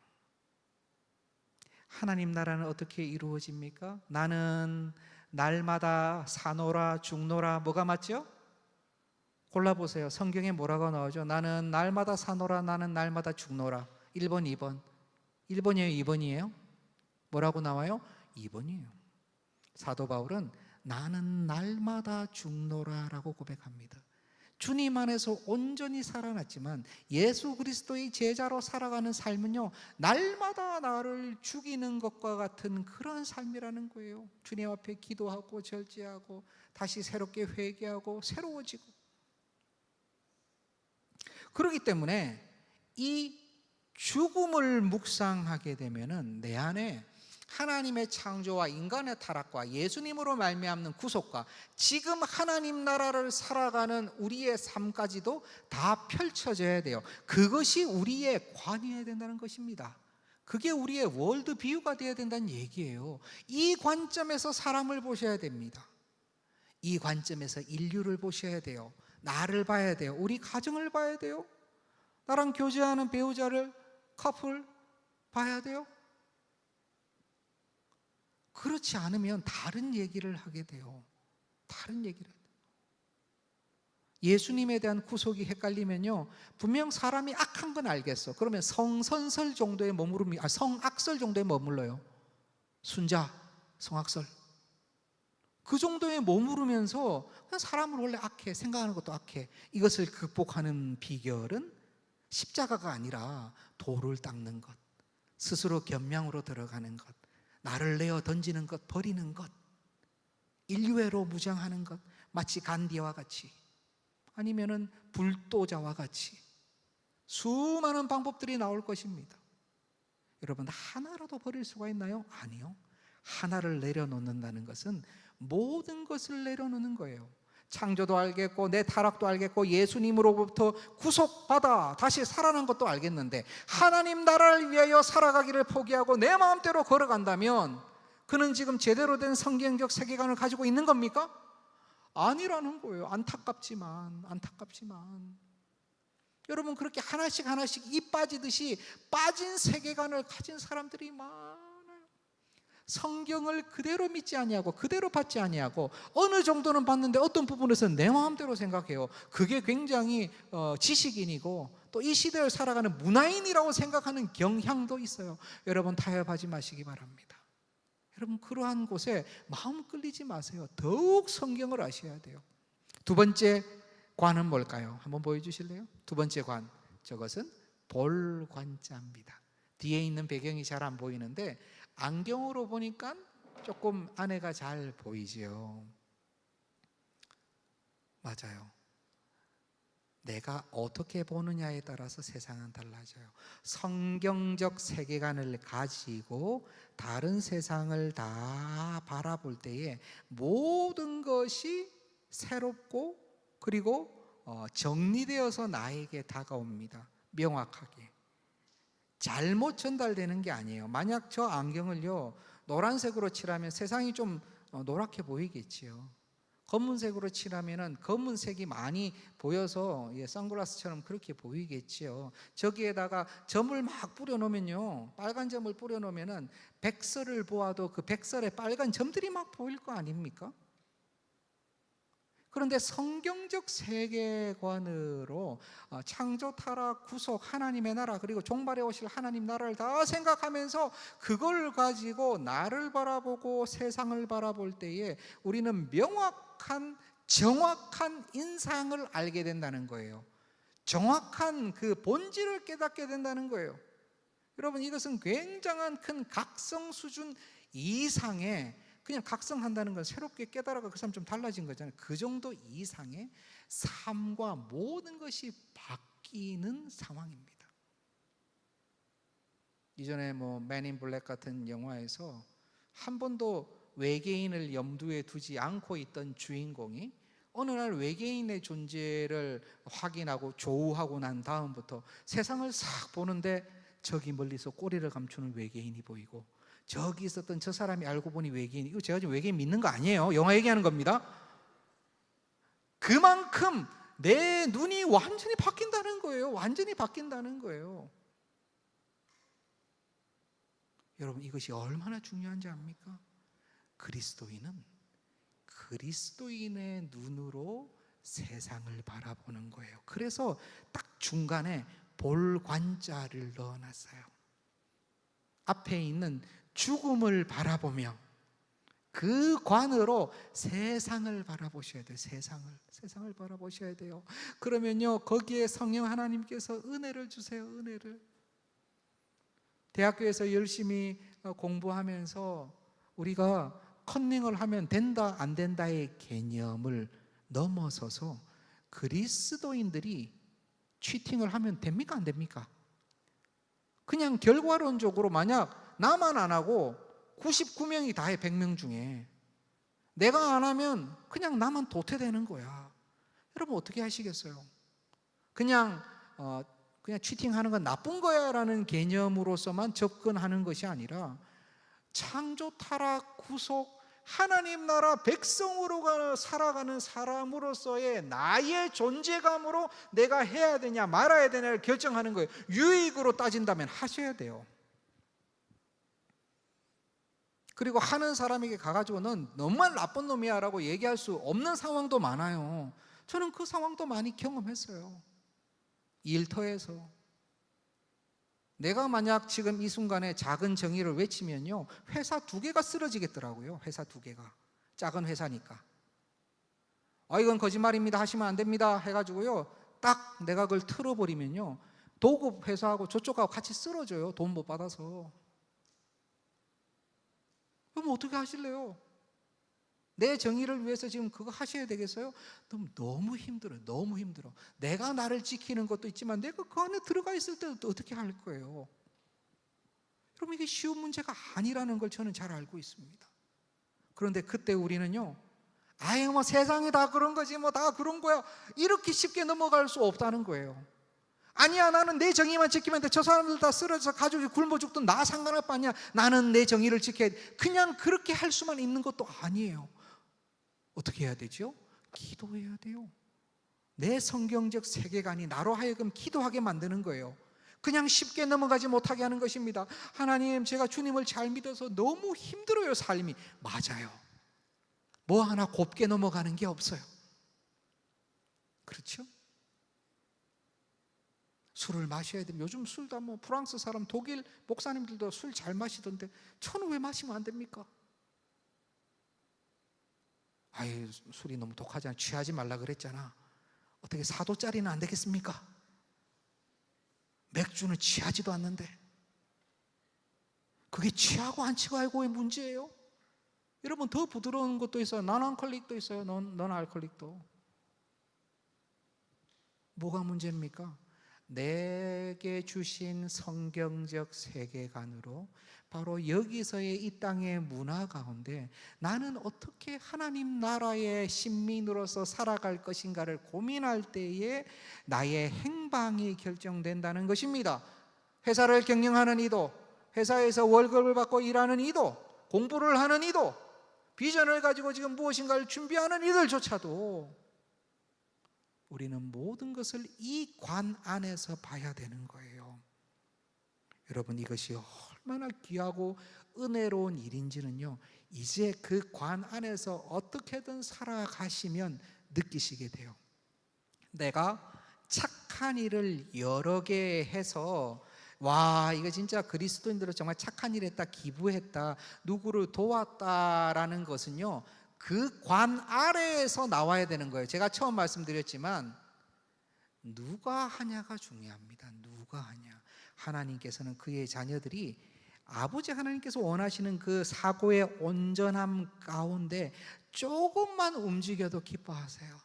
하나님 나라는 어떻게 이루어집니까? 나는 날마다 사노라 죽노라. 뭐가 맞죠? 골라보세요. 성경에 뭐라고 나오죠? 나는 날마다 사노라, 나는 날마다 죽노라. 1번, 2번. 1번이에요, 2번이에요? 뭐라고 나와요? 2번이에요. 사도 바울은 나는 날마다 죽노라 라고 고백합니다. 주님 안에서 온전히 살아났지만 예수 그리스도의 제자로 살아가는 삶은요, 날마다 나를 죽이는 것과 같은 그런 삶이라는 거예요. 주님 앞에 기도하고 절제하고 다시 새롭게 회개하고 새로워지고. 그렇기 때문에 이 죽음을 묵상하게 되면은 내 안에 하나님의 창조와 인간의 타락과 예수님으로 말미암는 구속과 지금 하나님 나라를 살아가는 우리의 삶까지도 다 펼쳐져야 돼요. 그것이 우리의 관이어야 된다는 것입니다. 그게 우리의 월드 비유가 되어야 된다는 얘기예요. 이 관점에서 사람을 보셔야 됩니다. 이 관점에서 인류를 보셔야 돼요. 나를 봐야 돼요. 우리 가정을 봐야 돼요. 나랑 교제하는 배우자를, 커플 봐야 돼요. 그렇지 않으면 다른 얘기를 하게 돼요. 다른 얘기를 해요. 예수님에 대한 구속이 헷갈리면요, 분명 사람이 악한 건 알겠어. 그러면 성선설 정도에 성악설 정도에 머물러요. 순자, 성악설. 그 정도에 머무르면서 사람은 원래 악해, 생각하는 것도 악해. 이것을 극복하는 비결은 십자가가 아니라 돌을 닦는 것, 스스로 겸양으로 들어가는 것, 나를 내어 던지는 것, 버리는 것, 인류애로 무장하는 것, 마치 간디와 같이, 아니면은 불도자와 같이 수많은 방법들이 나올 것입니다. 여러분, 하나라도 버릴 수가 있나요? 아니요. 하나를 내려놓는다는 것은 모든 것을 내려놓는 거예요. 창조도 알겠고 내 타락도 알겠고 예수님으로부터 구속받아 다시 살아난 것도 알겠는데, 하나님 나라를 위하여 살아가기를 포기하고 내 마음대로 걸어간다면 그는 지금 제대로 된 성경적 세계관을 가지고 있는 겁니까? 아니라는 거예요. 안타깝지만. 여러분, 그렇게 하나씩 이 빠지듯이 빠진 세계관을 가진 사람들이 많아요. 성경을 그대로 믿지 아니하고 그대로 받지 아니하고 어느 정도는 받는데 어떤 부분에서는 내 마음대로 생각해요. 그게 굉장히 지식인이고 또 이 시대를 살아가는 문화인이라고 생각하는 경향도 있어요. 여러분, 타협하지 마시기 바랍니다. 여러분, 그러한 곳에 마음 끌리지 마세요. 더욱 성경을 아셔야 돼요. 두 번째 관은 뭘까요? 한번 보여주실래요? 두 번째 관, 저것은 볼관자입니다. 뒤에 있는 배경이 잘 안 보이는데 안경으로 보니까 조금 안에가 잘 보이지요. 맞아요. 내가 어떻게 보느냐에 따라서 세상은 달라져요. 성경적 세계관을 가지고 다른 세상을 다 바라볼 때에 모든 것이 새롭고 그리고 정리되어서 나에게 다가옵니다. 명확하게. 잘못 전달되는 게 아니에요. 만약 저 안경을요 노란색으로 칠하면 세상이 좀 노랗게 보이겠지요. 검은색으로 칠하면은 검은색이 많이 보여서 선글라스처럼 그렇게 보이겠지요. 저기에다가 점을 막 뿌려놓으면요, 빨간 점을 뿌려놓으면은 백설을 보아도 그 백설에 빨간 점들이 막 보일 거 아닙니까? 그런데 성경적 세계관으로 창조, 타락, 구속, 하나님의 나라 그리고 종말에 오실 하나님 나라를 다 생각하면서 그걸 가지고 나를 바라보고 세상을 바라볼 때에 우리는 명확한 정확한 인상을 알게 된다는 거예요. 정확한 그 본질을 깨닫게 된다는 거예요. 여러분, 이것은 굉장한 큰 각성 수준 이상의, 그냥 각성한다는 건 새롭게 깨달아가 그 사람 좀 달라진 거잖아요. 그 정도 이상의 삶과 모든 것이 바뀌는 상황입니다. 이전에 맨 인 블랙 같은 영화에서 한 번도 외계인을 염두에 두지 않고 있던 주인공이 어느 날 외계인의 존재를 확인하고 조우하고 난 다음부터 세상을 싹 보는데 저기 멀리서 꼬리를 감추는 외계인이 보이고 저기 있었던 저 사람이 알고 보니 외계인, 이거 제가 지금 외계인 믿는 거 아니에요. 영화 얘기하는 겁니다. 그만큼 내 눈이 완전히 바뀐다는 거예요. 완전히 바뀐다는 거예요. 여러분, 이것이 얼마나 중요한지 압니까? 그리스도인은 그리스도인의 눈으로 세상을 바라보는 거예요. 그래서 딱 중간에 볼관자를 넣어놨어요. 앞에 있는 죽음을 바라보며 그 관으로 세상을 바라보셔야 돼요. 세상을 바라보셔야 돼요. 그러면요, 거기에 성령 하나님께서 은혜를 주세요. 은혜를. 대학교에서 열심히 공부하면서 우리가 컨닝을 하면 된다 안 된다의 개념을 넘어서서 그리스도인들이 치팅을 하면 됩니까 안 됩니까? 그냥 결과론적으로 만약 나만 안 하고 99명이 다 해, 100명 중에 내가 안 하면 그냥 나만 도태되는 거야. 여러분, 어떻게 하시겠어요? 그냥 치팅하는 건 나쁜 거야 라는 개념으로서만 접근하는 것이 아니라 창조, 타락, 구속, 하나님 나라 백성으로 살아가는 사람으로서의 나의 존재감으로 내가 해야 되냐 말아야 되냐를 결정하는 거예요. 유익으로 따진다면 하셔야 돼요. 그리고 하는 사람에게 가가지고 넌 정말 나쁜 놈이야 라고 얘기할 수 없는 상황도 많아요. 저는 그 상황도 많이 경험했어요. 일터에서. 내가 만약 지금 이 순간에 작은 정의를 외치면요, 회사 2개가 쓰러지겠더라고요. 회사 2개가. 작은 회사니까. 이건 거짓말입니다, 하시면 안 됩니다 해가지고요, 딱 내가 그걸 틀어버리면요, 도급 회사하고 저쪽하고 같이 쓰러져요. 돈 못 받아서. 그럼 어떻게 하실래요? 내 정의를 위해서 지금 그거 하셔야 되겠어요? 너무 힘들어요. 너무 힘들어. 내가 나를 지키는 것도 있지만 내가 그 안에 들어가 있을 때도 어떻게 할 거예요? 여러분, 이게 쉬운 문제가 아니라는 걸 저는 잘 알고 있습니다. 그런데 그때 우리는요, 세상이 다 그런 거지, 다 그런 거야, 이렇게 쉽게 넘어갈 수 없다는 거예요. 아니야, 나는 내 정의만 지키면 돼. 저 사람들 다 쓰러져서 가족이 굶어 죽든 나 상관할 바 아니야. 나는 내 정의를 지켜야 돼. 그냥 그렇게 할 수만 있는 것도 아니에요. 어떻게 해야 되죠? 기도해야 돼요. 내 성경적 세계관이 나로 하여금 기도하게 만드는 거예요. 그냥 쉽게 넘어가지 못하게 하는 것입니다. 하나님, 제가 주님을 잘 믿어서 너무 힘들어요, 삶이. 맞아요. 뭐 하나 곱게 넘어가는 게 없어요. 그렇죠? 술을 마셔야 됩니다. 요즘 술도 뭐 프랑스 사람, 독일 목사님들도 술 잘 마시던데 저는 왜 마시면 안 됩니까? 아유, 술이 너무 독하잖아. 취하지 말라 그랬잖아. 어떻게 4도짜리는 안 되겠습니까? 맥주는 취하지도 않는데. 그게 취하고 안 취하고의 문제예요. 여러분, 더 부드러운 것도 있어요. non-알코올릭도 있어요. non-알코올릭도. 뭐가 문제입니까? 내게 주신 성경적 세계관으로 바로 여기서의 이 땅의 문화 가운데 나는 어떻게 하나님 나라의 신민으로서 살아갈 것인가를 고민할 때에 나의 행방이 결정된다는 것입니다. 회사를 경영하는 이도, 회사에서 월급을 받고 일하는 이도, 공부를 하는 이도, 비전을 가지고 지금 무엇인가를 준비하는 이들조차도 우리는 모든 것을 이 관 안에서 봐야 되는 거예요. 여러분, 이것이 얼마나 귀하고 은혜로운 일인지는요, 이제 그 관 안에서 어떻게든 살아가시면 느끼시게 돼요. 내가 착한 일을 여러 개 해서 와, 이거 진짜 그리스도인들은 정말 착한 일 했다, 기부했다, 누구를 도왔다라는 것은요, 그 관 아래에서 나와야 되는 거예요. 제가 처음 말씀드렸지만 누가 하냐가 중요합니다. 누가 하냐. 하나님께서는 그의 자녀들이 아버지 하나님께서 원하시는 그 사고의 온전함 가운데 조금만 움직여도 기뻐하세요.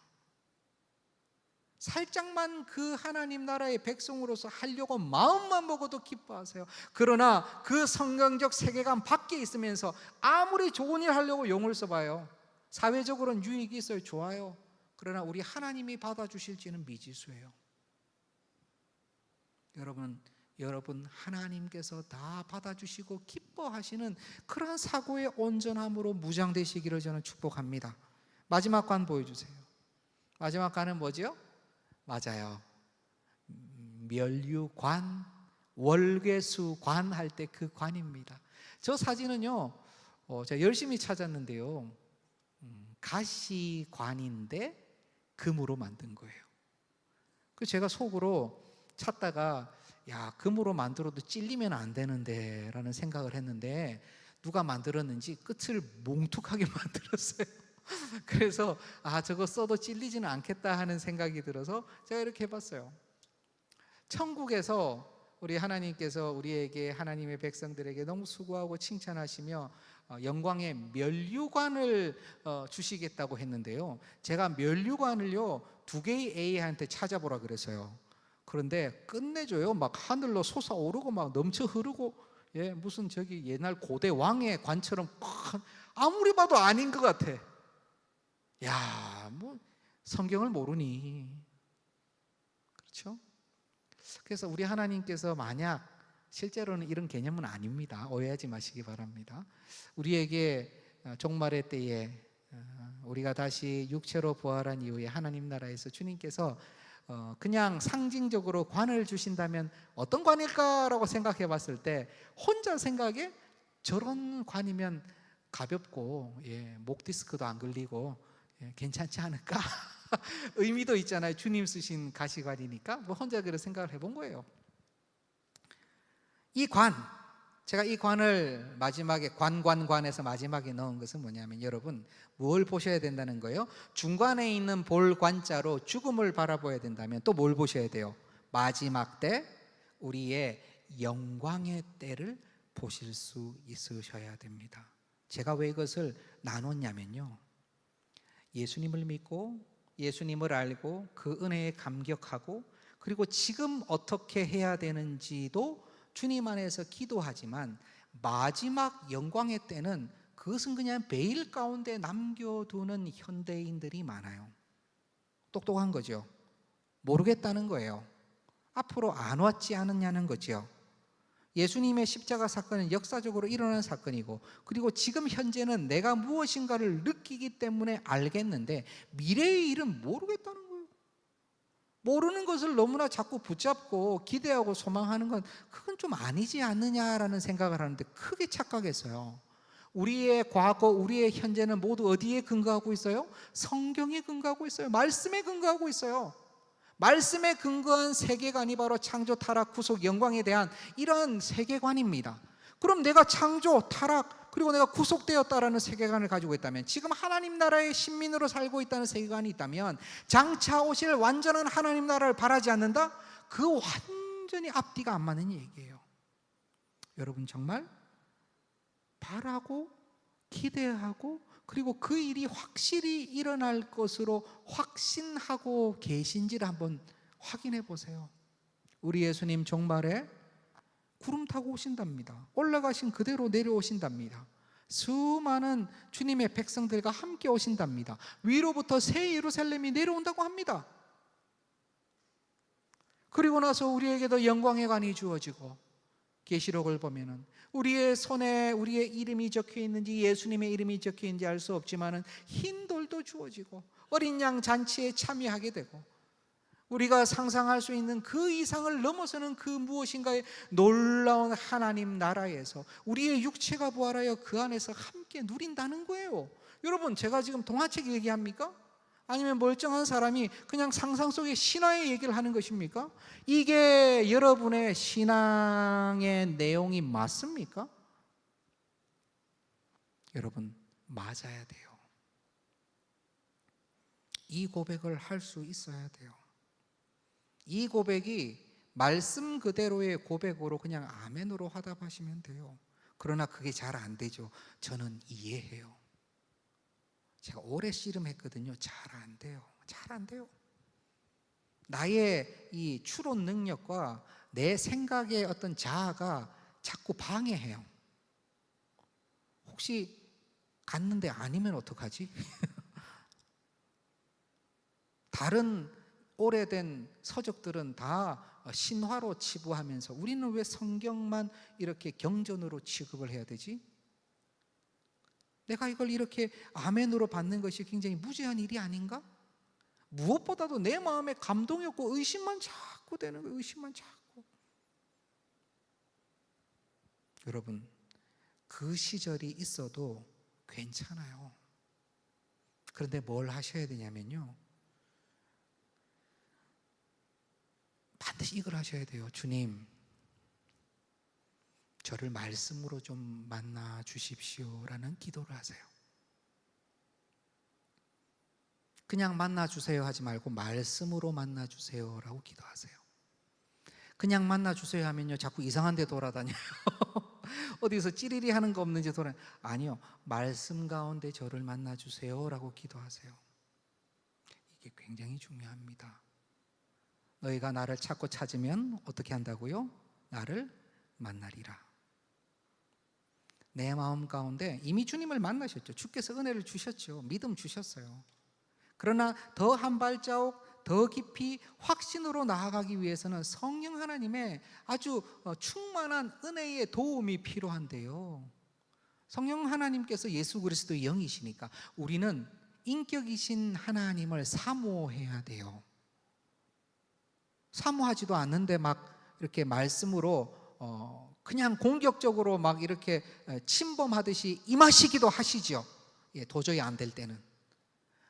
살짝만 그 하나님 나라의 백성으로서 하려고 마음만 먹어도 기뻐하세요. 그러나 그 성경적 세계관 밖에 있으면서 아무리 좋은 일 하려고 용을 써봐요. 사회적으로는 유익이 있어요. 좋아요. 그러나 우리 하나님이 받아주실지는 미지수예요. 여러분 하나님께서 다 받아주시고 기뻐하시는 그러한 사고의 온전함으로 무장되시기를 저는 축복합니다. 마지막 관 보여주세요. 마지막 관은 뭐죠? 맞아요. 멸류관, 월계수관 할 때 그 관입니다. 저 사진은요, 제가 열심히 찾았는데요, 가시관인데 금으로 만든 거예요. 그 제가 속으로 찾다가 야, 금으로 만들어도 찔리면 안 되는데 라는 생각을 했는데 누가 만들었는지 끝을 몽툭하게 만들었어요. 그래서 저거 써도 찔리지는 않겠다 하는 생각이 들어서 제가 이렇게 해봤어요. 천국에서 우리 하나님께서 우리에게, 하나님의 백성들에게 너무 수고하고 칭찬하시며 영광의 멸류관을 주시겠다고 했는데요, 제가 멸류관을요 2개의 A한테 찾아보라 그랬어요. 그런데 끝내줘요. 막 하늘로 솟아오르고 막 넘쳐 흐르고, 무슨 저기 옛날 고대 왕의 관처럼 아무리 봐도 아닌 것 같아. 야, 뭐 성경을 모르니. 그렇죠? 그래서 우리 하나님께서 만약 실제로는 이런 개념은 아닙니다. 오해하지 마시기 바랍니다. 우리에게 종말의 때에 우리가 다시 육체로 부활한 이후에 하나님 나라에서 주님께서 그냥 상징적으로 관을 주신다면 어떤 관일까라고 생각해 봤을 때 혼자 생각에 저런 관이면 가볍고 목 디스크도 안 걸리고 괜찮지 않을까? 의미도 있잖아요. 주님 쓰신 가시관이니까 뭐 혼자 그런 생각을 해본 거예요. 이 관, 제가 이 관을 마지막에 관에서 마지막에 넣은 것은 뭐냐면, 여러분 뭘 보셔야 된다는 거예요? 중간에 있는 볼 관자로 죽음을 바라봐야 된다면 또 뭘 보셔야 돼요? 마지막 때 우리의 영광의 때를 보실 수 있으셔야 됩니다. 제가 왜 이것을 나눴냐면요, 예수님을 믿고 예수님을 알고 그 은혜에 감격하고 그리고 지금 어떻게 해야 되는지도 주님 안에서 기도하지만 마지막 영광의 때는 그것은 그냥 베일 가운데 남겨두는 현대인들이 많아요. 똑똑한 거죠. 모르겠다는 거예요. 앞으로 안 왔지 않느냐는 거죠. 예수님의 십자가 사건은 역사적으로 일어난 사건이고, 그리고 지금 현재는 내가 무엇인가를 느끼기 때문에 알겠는데 미래의 일은 모르겠다는 거예요. 모르는 것을 너무나 자꾸 붙잡고 기대하고 소망하는 건 그건 좀 아니지 않느냐라는 생각을 하는데 크게 착각했어요. 우리의 과거, 우리의 현재는 모두 어디에 근거하고 있어요? 성경에 근거하고 있어요. 말씀에 근거하고 있어요. 말씀에 근거한 세계관이 바로 창조, 타락, 구속, 영광에 대한 이런 세계관입니다. 그럼 내가 창조, 타락, 그리고 내가 구속되었다라는 세계관을 가지고 있다면, 지금 하나님 나라의 신민으로 살고 있다는 세계관이 있다면, 장차 오실 완전한 하나님 나라를 바라지 않는다? 그 완전히 앞뒤가 안 맞는 얘기예요. 여러분 정말 바라고 기대하고 그리고 그 일이 확실히 일어날 것으로 확신하고 계신지를 한번 확인해 보세요. 우리 예수님 종말에 구름 타고 오신답니다. 올라가신 그대로 내려오신답니다. 수많은 주님의 백성들과 함께 오신답니다. 위로부터 새 예루살렘이 내려온다고 합니다. 그리고 나서 우리에게도 영광의 관이 주어지고, 계시록을 보면은 우리의 손에 우리의 이름이 적혀 있는지 예수님의 이름이 적혀 있는지 알 수 없지만은 흰 돌도 주어지고 어린 양 잔치에 참여하게 되고, 우리가 상상할 수 있는 그 이상을 넘어서는 그 무엇인가의 놀라운 하나님 나라에서 우리의 육체가 부활하여 그 안에서 함께 누린다는 거예요. 여러분, 제가 지금 동화책 얘기합니까? 아니면 멀쩡한 사람이 그냥 상상 속의 신화의 얘기를 하는 것입니까? 이게 여러분의 신앙의 내용이 맞습니까? 여러분, 맞아야 돼요. 이 고백을 할 수 있어야 돼요. 이 고백이 말씀 그대로의 고백으로 그냥 아멘으로 화답하시면 돼요. 그러나 그게 잘 안 되죠. 저는 이해해요. 제가 오래 씨름했거든요. 잘 안 돼요. 잘 안 돼요. 나의 이 추론 능력과 내 생각의 어떤 자아가 자꾸 방해해요. 혹시 갔는데 아니면 어떡하지? 다른 오래된 서적들은 다 신화로 치부하면서 우리는 왜 성경만 이렇게 경전으로 취급을 해야 되지? 내가 이걸 이렇게 아멘으로 받는 것이 굉장히 무지한 일이 아닌가? 무엇보다도 내 마음에 감동이 없고 의심만 자꾸 되는 거예요. 의심만 자꾸. 여러분, 그 시절이 있어도 괜찮아요. 그런데 뭘 하셔야 되냐면요, 반드시 이걸 하셔야 돼요. 주님, 저를 말씀으로 좀 만나 주십시오라는 기도를 하세요. 그냥 만나 주세요 하지 말고 말씀으로 만나 주세요라고 기도하세요. 그냥 만나 주세요 하면요, 자꾸 이상한 데 돌아다녀요. 어디서 찌리리 하는 거 없는지 아니요, 말씀 가운데 저를 만나 주세요라고 기도하세요. 이게 굉장히 중요합니다. 너희가 나를 찾고 찾으면 어떻게 한다고요? 나를 만나리라. 내 마음 가운데 이미 주님을 만나셨죠. 주께서 은혜를 주셨죠. 믿음 주셨어요. 그러나 더 한 발자국 더 깊이 확신으로 나아가기 위해서는 성령 하나님의 아주 충만한 은혜의 도움이 필요한데요, 성령 하나님께서 예수 그리스도의 영이시니까 우리는 인격이신 하나님을 사모해야 돼요. 사모하지도 않는데 막 이렇게 말씀으로 그냥 공격적으로 막 이렇게 침범하듯이 임하시기도 하시죠. 도저히 안 될 때는.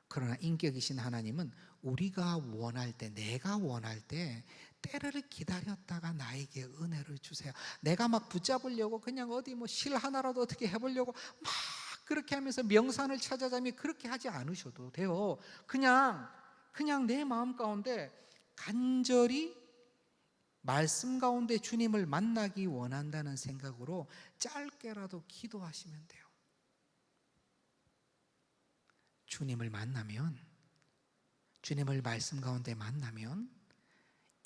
그러나 인격이신 하나님은 우리가 원할 때, 내가 원할 때 때를 기다렸다가 나에게 은혜를 주세요. 내가 막 붙잡으려고 그냥 어디 뭐 실 하나라도 어떻게 해보려고 막 그렇게 하면서 명산을 찾아자며 그렇게 하지 않으셔도 돼요. 그냥 내 마음 가운데 간절히 말씀 가운데 주님을 만나기 원한다는 생각으로 짧게라도 기도하시면 돼요. 주님을 만나면, 주님을 말씀 가운데 만나면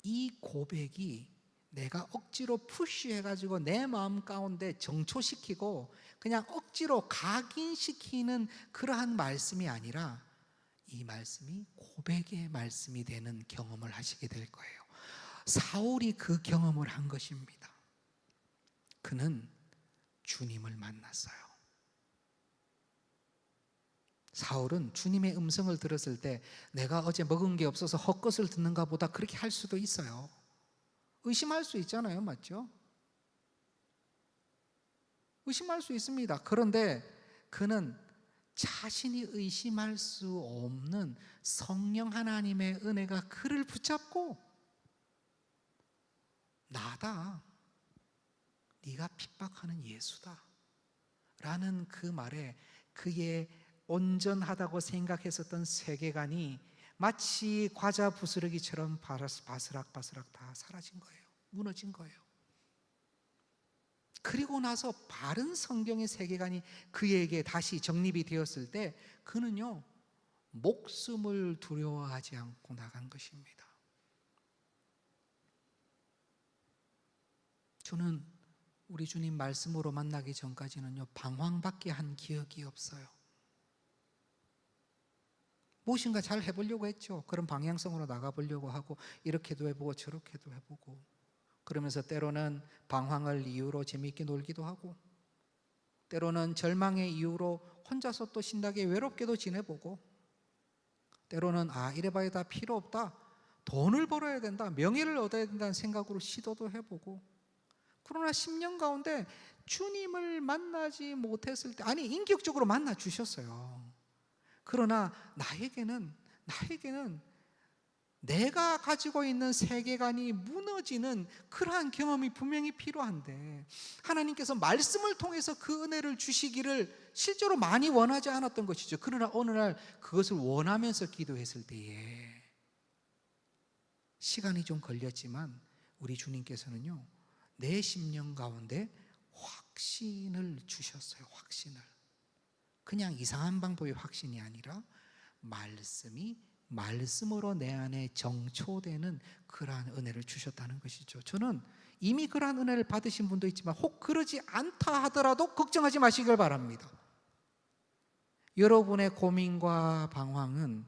이 고백이 내가 억지로 푸시해가지고 내 마음 가운데 정초시키고 그냥 억지로 각인시키는 그러한 말씀이 아니라 이 말씀이 고백의 말씀이 되는 경험을 하시게 될 거예요. 사울이 그 경험을 한 것입니다. 그는 주님을 만났어요. 사울은 주님의 음성을 들었을 때 내가 어제 먹은 게 없어서 헛것을 듣는가 보다 그렇게 할 수도 있어요. 의심할 수 있잖아요. 맞죠? 의심할 수 있습니다. 그런데 그는 자신이 의심할 수 없는 성령 하나님의 은혜가 그를 붙잡고 나다, 네가 핍박하는 예수다 라는 그 말에 그의 온전하다고 생각했었던 세계관이 마치 과자 부스러기처럼 바스락바스락 다 사라진 거예요. 무너진 거예요. 그리고 나서 바른 성경의 세계관이 그에게 다시 정립이 되었을 때 그는요, 목숨을 두려워하지 않고 나간 것입니다. 저는 우리 주님 말씀으로 만나기 전까지는요, 방황밖에 한 기억이 없어요. 무엇인가 잘 해보려고 했죠. 그런 방향성으로 나가보려고 하고 이렇게도 해보고 저렇게도 해보고 그러면서 때로는 방황을 이유로 재미있게 놀기도 하고 때로는 절망의 이유로 혼자서 또 신나게 외롭게도 지내보고 때로는 이래봐야 다 필요 없다, 돈을 벌어야 된다, 명예를 얻어야 된다는 생각으로 시도도 해보고 그러나 10년 가운데 주님을 만나지 못했을 때 인격적으로 만나 주셨어요. 그러나 나에게는 내가 가지고 있는 세계관이 무너지는 그러한 경험이 분명히 필요한데 하나님께서 말씀을 통해서 그 은혜를 주시기를 실제로 많이 원하지 않았던 것이죠. 그러나 어느 날 그것을 원하면서 기도했을 때에 시간이 좀 걸렸지만 우리 주님께서는요, 내 심령 가운데 확신을 주셨어요. 확신을. 그냥 이상한 방법의 확신이 아니라 말씀으로 내 안에 정초되는 그러한 은혜를 주셨다는 것이죠. 저는 이미 그러한 은혜를 받으신 분도 있지만 혹 그러지 않다 하더라도 걱정하지 마시길 바랍니다. 여러분의 고민과 방황은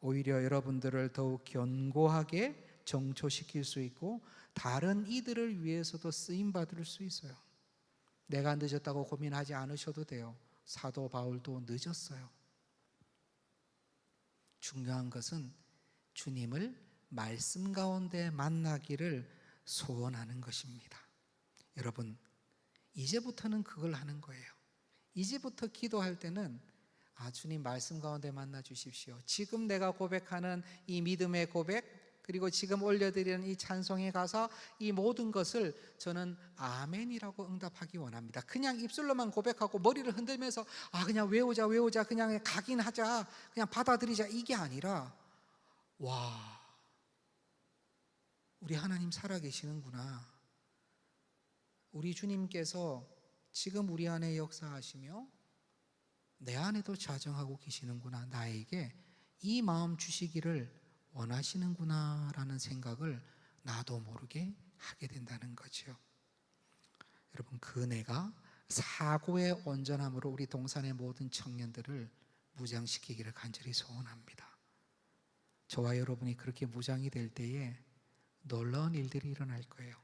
오히려 여러분들을 더욱 견고하게 정초시킬 수 있고 다른 이들을 위해서도 쓰임받을 수 있어요. 내가 늦었다고 고민하지 않으셔도 돼요. 사도 바울도 늦었어요. 중요한 것은 주님을 말씀 가운데 만나기를 소원하는 것입니다. 여러분, 이제부터는 그걸 하는 거예요. 이제부터 기도할 때는 주님 말씀 가운데 만나 주십시오. 지금 내가 고백하는 이 믿음의 고백, 그리고 지금 올려드리는 이 찬송의 가사, 이 모든 것을 저는 아멘이라고 응답하기 원합니다. 그냥 입술로만 고백하고 머리를 흔들면서 그냥 외우자 그냥 각인하자 그냥 받아들이자 이게 아니라 와, 우리 하나님 살아계시는구나, 우리 주님께서 지금 우리 안에 역사하시며 내 안에도 자정하고 계시는구나, 나에게 이 마음 주시기를 원하시는구나 라는 생각을 나도 모르게 하게 된다는 거죠. 여러분, 그 은혜가 사고의 온전함으로 우리 동산의 모든 청년들을 무장시키기를 간절히 소원합니다. 저와 여러분이 그렇게 무장이 될 때에 놀라운 일들이 일어날 거예요.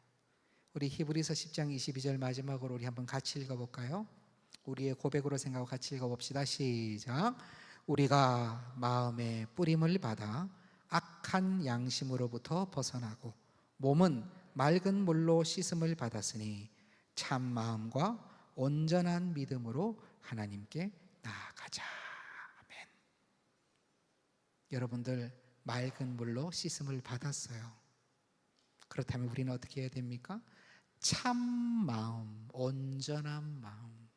우리 히브리서 10장 22절 마지막으로 우리 한번 같이 읽어볼까요? 우리의 고백으로 생각하고 같이 읽어봅시다. 시작. 우리가 마음의 뿌림을 받아 악한 양심으로부터 벗어나고 몸은 맑은 물로 씻음을 받았으니 참 마음과 온전한 믿음으로 하나님께 나아가자. 아멘. 여러분들 맑은 물로 씻음을 받았어요. 그렇다면 우리는 어떻게 해야 됩니까? 참 마음, 온전한 마음,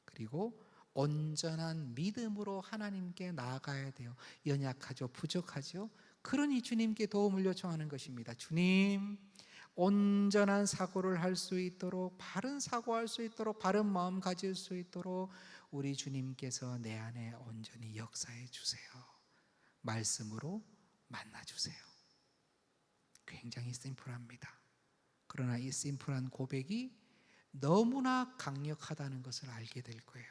그리고 온전한 믿음으로 하나님께 나아가야 돼요. 연약하죠, 부족하죠. 그러니 주님께 도움을 요청하는 것입니다. 주님, 온전한 사고를 할 수 있도록, 바른 사고할 수 있도록, 바른 마음 가질 수 있도록 우리 주님께서 내 안에 온전히 역사해 주세요. 말씀으로 만나 주세요. 굉장히 심플합니다. 그러나 이 심플한 고백이 너무나 강력하다는 것을 알게 될 거예요.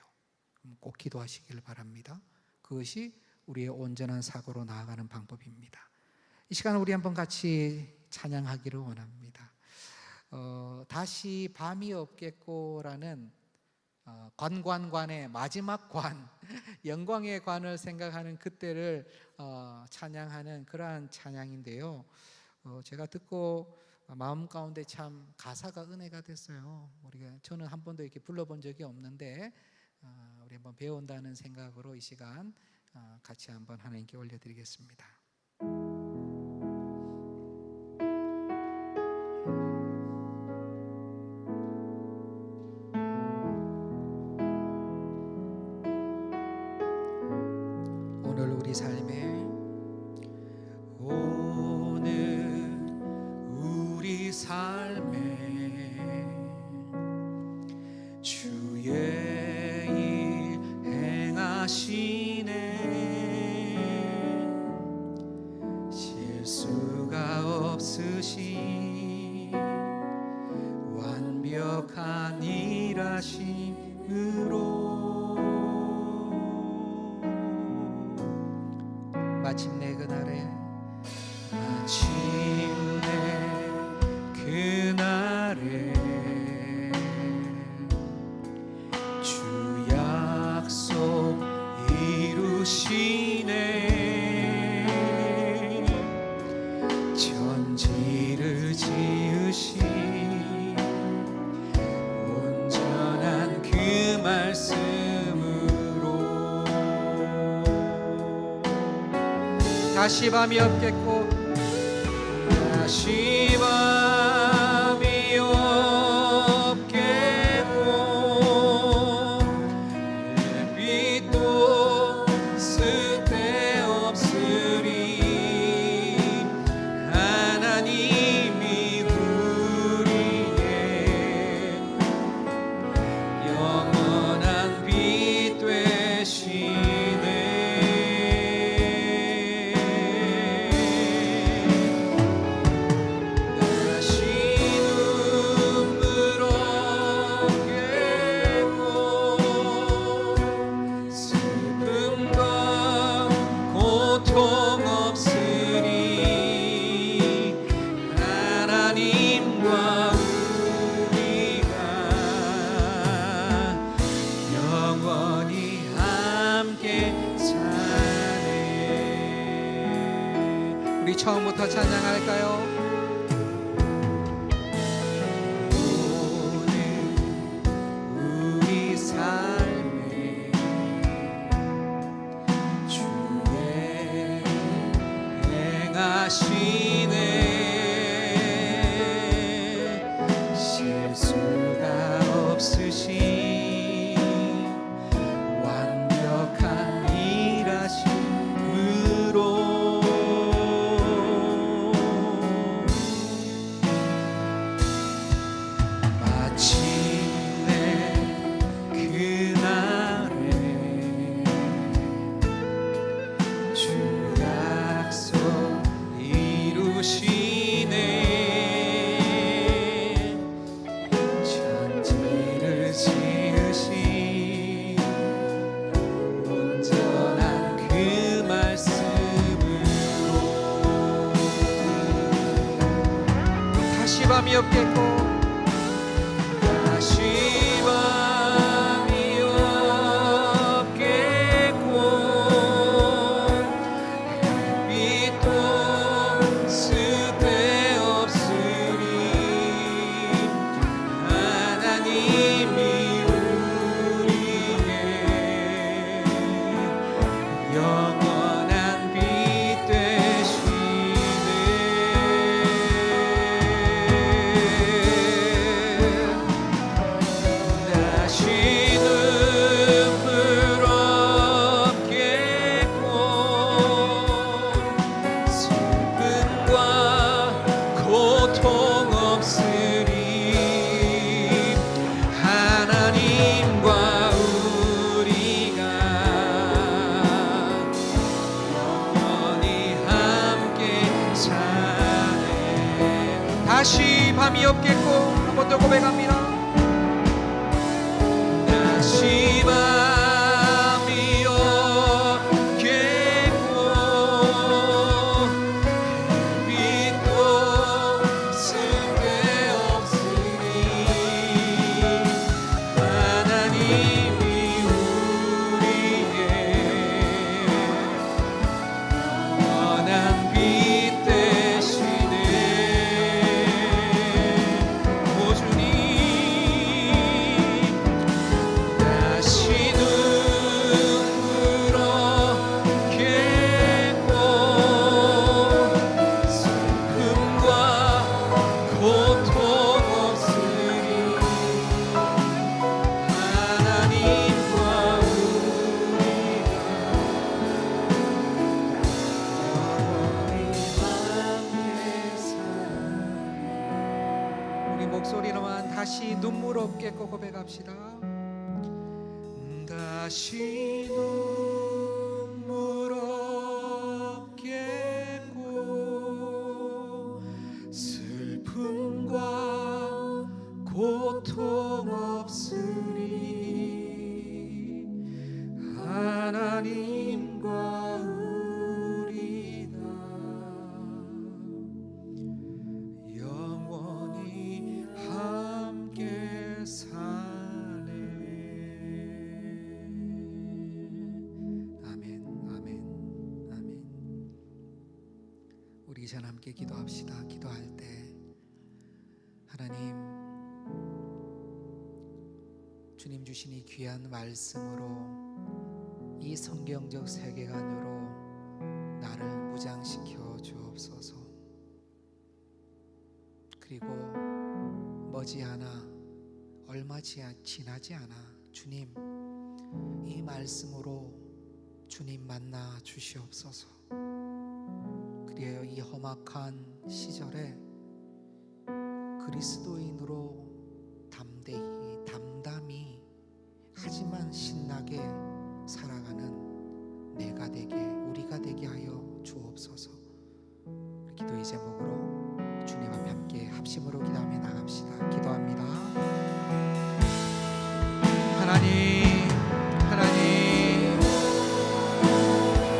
꼭 기도하시길 바랍니다. 그것이 우리의 온전한 사고로 나아가는 방법입니다. 이 시간 우리 한번 같이 찬양하기를 원합니다. 다시 밤이 없겠고라는 관관관의 마지막 관, 영광의 관을 생각하는 그때를 찬양하는 그러한 찬양인데요. 제가 듣고 마음 가운데 참 가사가 은혜가 됐어요. 저는 한 번도 이렇게 불러본 적이 없는데 우리 한번 배운다는 생각으로 이 시간 같이 한번 하나님께 올려드리겠습니다. 오늘 우리 삶에 우리 삶에 주의 일 행하시네. 실수가 없으신 완벽한 일하심으로 마침내 그날에 주 약속 이루시네. 천지를 지으신 온전한 그 말씀으로 다시 밤이 없겠고 다시 밤이 없겠고 햇빛도 쓸데없으리. 하나님이 우리의 영원한 빛 되시네. 우리 처음부터 찬양할까요? 오늘 우리 삶에 주의 행하시네. 실수가 없으신 완벽한 일하심으로 밤이 없겠고 다시 밤이 없겠고 햇빛도 쓸데없으리. 하나님이 우리의 영원한 빛 되시네. 다시 밤이 없겠고 한 번 더 고백합니다. 다시 밤이 없겠고 햇빛도 쓸데없으리. 눈물 없게 고백합시다. 다시 눈물 없겠고 슬픔과 고통 없으리 하나님과 우리가 영원히 함께 사네. 아멘, 아멘, 아멘. 우리 이제 함께 기도합시다. 기도할 때 하나님, 주님 주신 이 귀한 말씀으로 이 성경적 세계관으로 나를 무장시켜 주옵소서. 그리고 머지않아 얼마 지나지 않아 주님 이 말씀으로 주님 만나 주시옵소서. 그리하여 이 험악한 시절에 그리스도인으로 담담히 하지만 신나게 살아가는 내가 되게, 우리가 되게 하여 주옵소서. 기도의 제목으로 주님 앞에 함께 합심으로 기도하며 나갑시다. 기도합니다. 하나님, 하나님,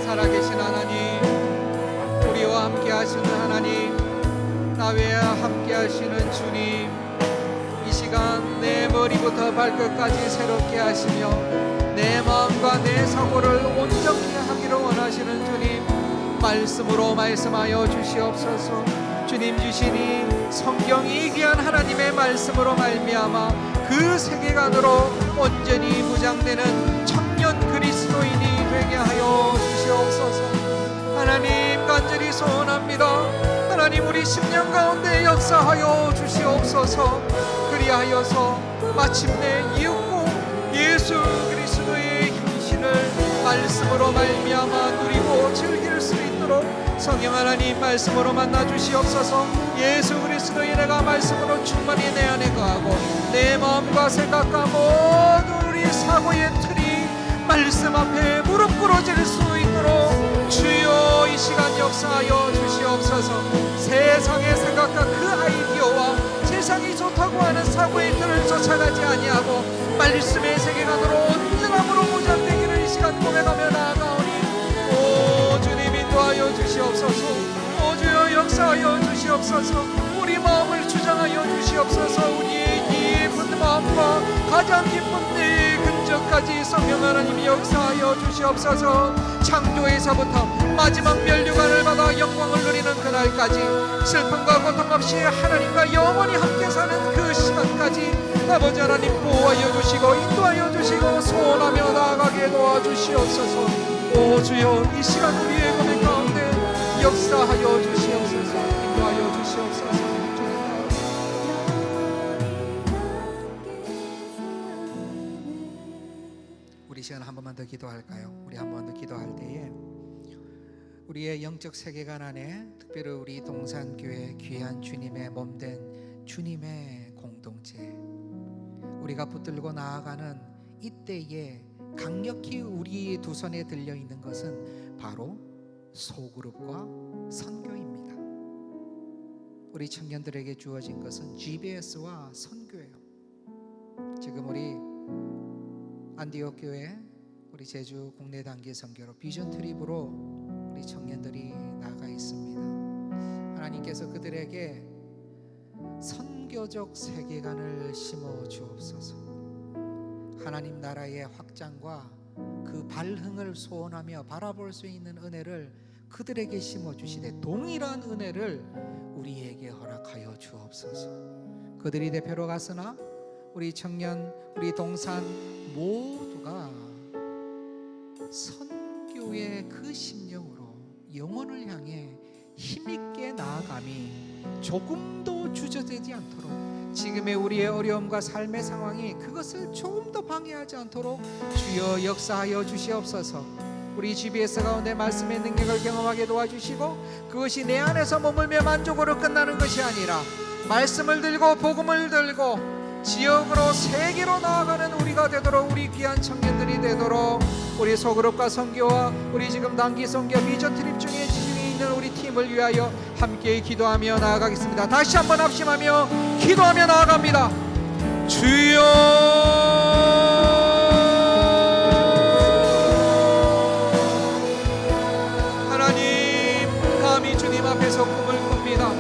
살아계신 하나님, 우리와 함께 하시는 하나님, 나와 함께 하시는 주님, 이 시간 내 머리부터 발끝까지 새롭게 하시며 내 마음과 내 사고를 온전히 하기를 원하시는 주님, 말씀으로 말씀하여 주시옵소서. 주님 주시니 성경이 귀한 하나님의 말씀으로 말미암아 그 세계관으로 온전히 무장되는 청년 그리스도인이 되게 하여 주시옵소서. 하나님, 간절히 소원합니다. 하나님, 우리 10년 가운데 역사하여 주시옵소서. 그리하여서 마침내 이윽고 예수 그리스도의 힘신을 말씀으로 말미암아 누리고 즐길 수 있도록 성령 하나님 말씀으로 만나 주시옵소서. 예수 그리스도의 내가 말씀으로 충만히 내 안에 거하고 내 마음과 생각과 모든 우리 사고의 틀이 말씀 앞에 무릎 꿇어질 수 있도록 주여 이 시간 역사하여 주시옵소서. 세상의 생각과 그 아이디어와 세상이 좋다고 하는 사고의 틀을 쫓아가지 아니하고 말씀의 세계관으로 온전함으로 무장되기를 이 시간 고백하며 나아가오니 오 주님 인도하여 주시옵소서. 오 주여 역사하여 주시옵소서. 우리 마음을 주장하여 주시옵소서. 우리의 깊은 마음과 가장 깊은 내 근저까지 성령 하나님이 역사하여 주시옵소서. 창조에서부터 마지막 멸류관을 받아 영광을 누리는 그날까지 슬픔과 고통 없이 하나님과 영원히 함께 사는 그 시간까지 아버지 하나님 보호하여 주시고 인도하여 주시고 소원하며 나아가게 도와주시옵소서. 오 주여 이 시간 우리의 고백 가운데 역사하여 주시옵소서. 인도하여 주시옵소서. 우리 시간 한 번만 더 기도할까요? 우리 한 번 더 기도할 때에 우리의 영적 세계관 안에 특별히 우리 동산교회 귀한 주님의 몸된 주님의 공동체, 우리가 붙들고 나아가는 이때에 강력히 우리 두 손에 들려있는 것은 바로 소그룹과 선교입니다. 우리 청년들에게 주어진 것은 GBS와 선교예요. 지금 우리 안디옥 교회, 우리 제주 국내 단기 선교로 비전 트립으로 우리 청년들이 나가 있습니다. 하나님께서 그들에게 선교적 세계관을 심어 주옵소서. 하나님 나라의 확장과 그 발흥을 소원하며 바라볼 수 있는 은혜를 그들에게 심어 주시되 동일한 은혜를 우리에게 허락하여 주옵소서. 그들이 대표로 갔으나 우리 청년, 우리 동산 모두가 선교의 그 심령으로 영혼을 향해 힘있게 나아감이 조금도 주저되지 않도록, 지금의 우리의 어려움과 삶의 상황이 그것을 조금도 방해하지 않도록 주여 역사하여 주시옵소서. 우리 GBS 가운데 말씀의 능력을 경험하게 도와주시고 그것이 내 안에서 머물며 만족으로 끝나는 것이 아니라 말씀을 들고 복음을 들고 지역으로 세계로 나아가는 우리가 되도록, 우리 귀한 청년들이 되도록, 우리 소그룹과 선교와 우리 지금 단기 선교 비전 트립 중에 지중에 있는 우리 팀을 위하여 함께 기도하며 나아가겠습니다. 다시 한번 합심하며 기도하며 나아갑니다. 주여, 하나님, 감히 주님 앞에서 꿈을 꿉니다.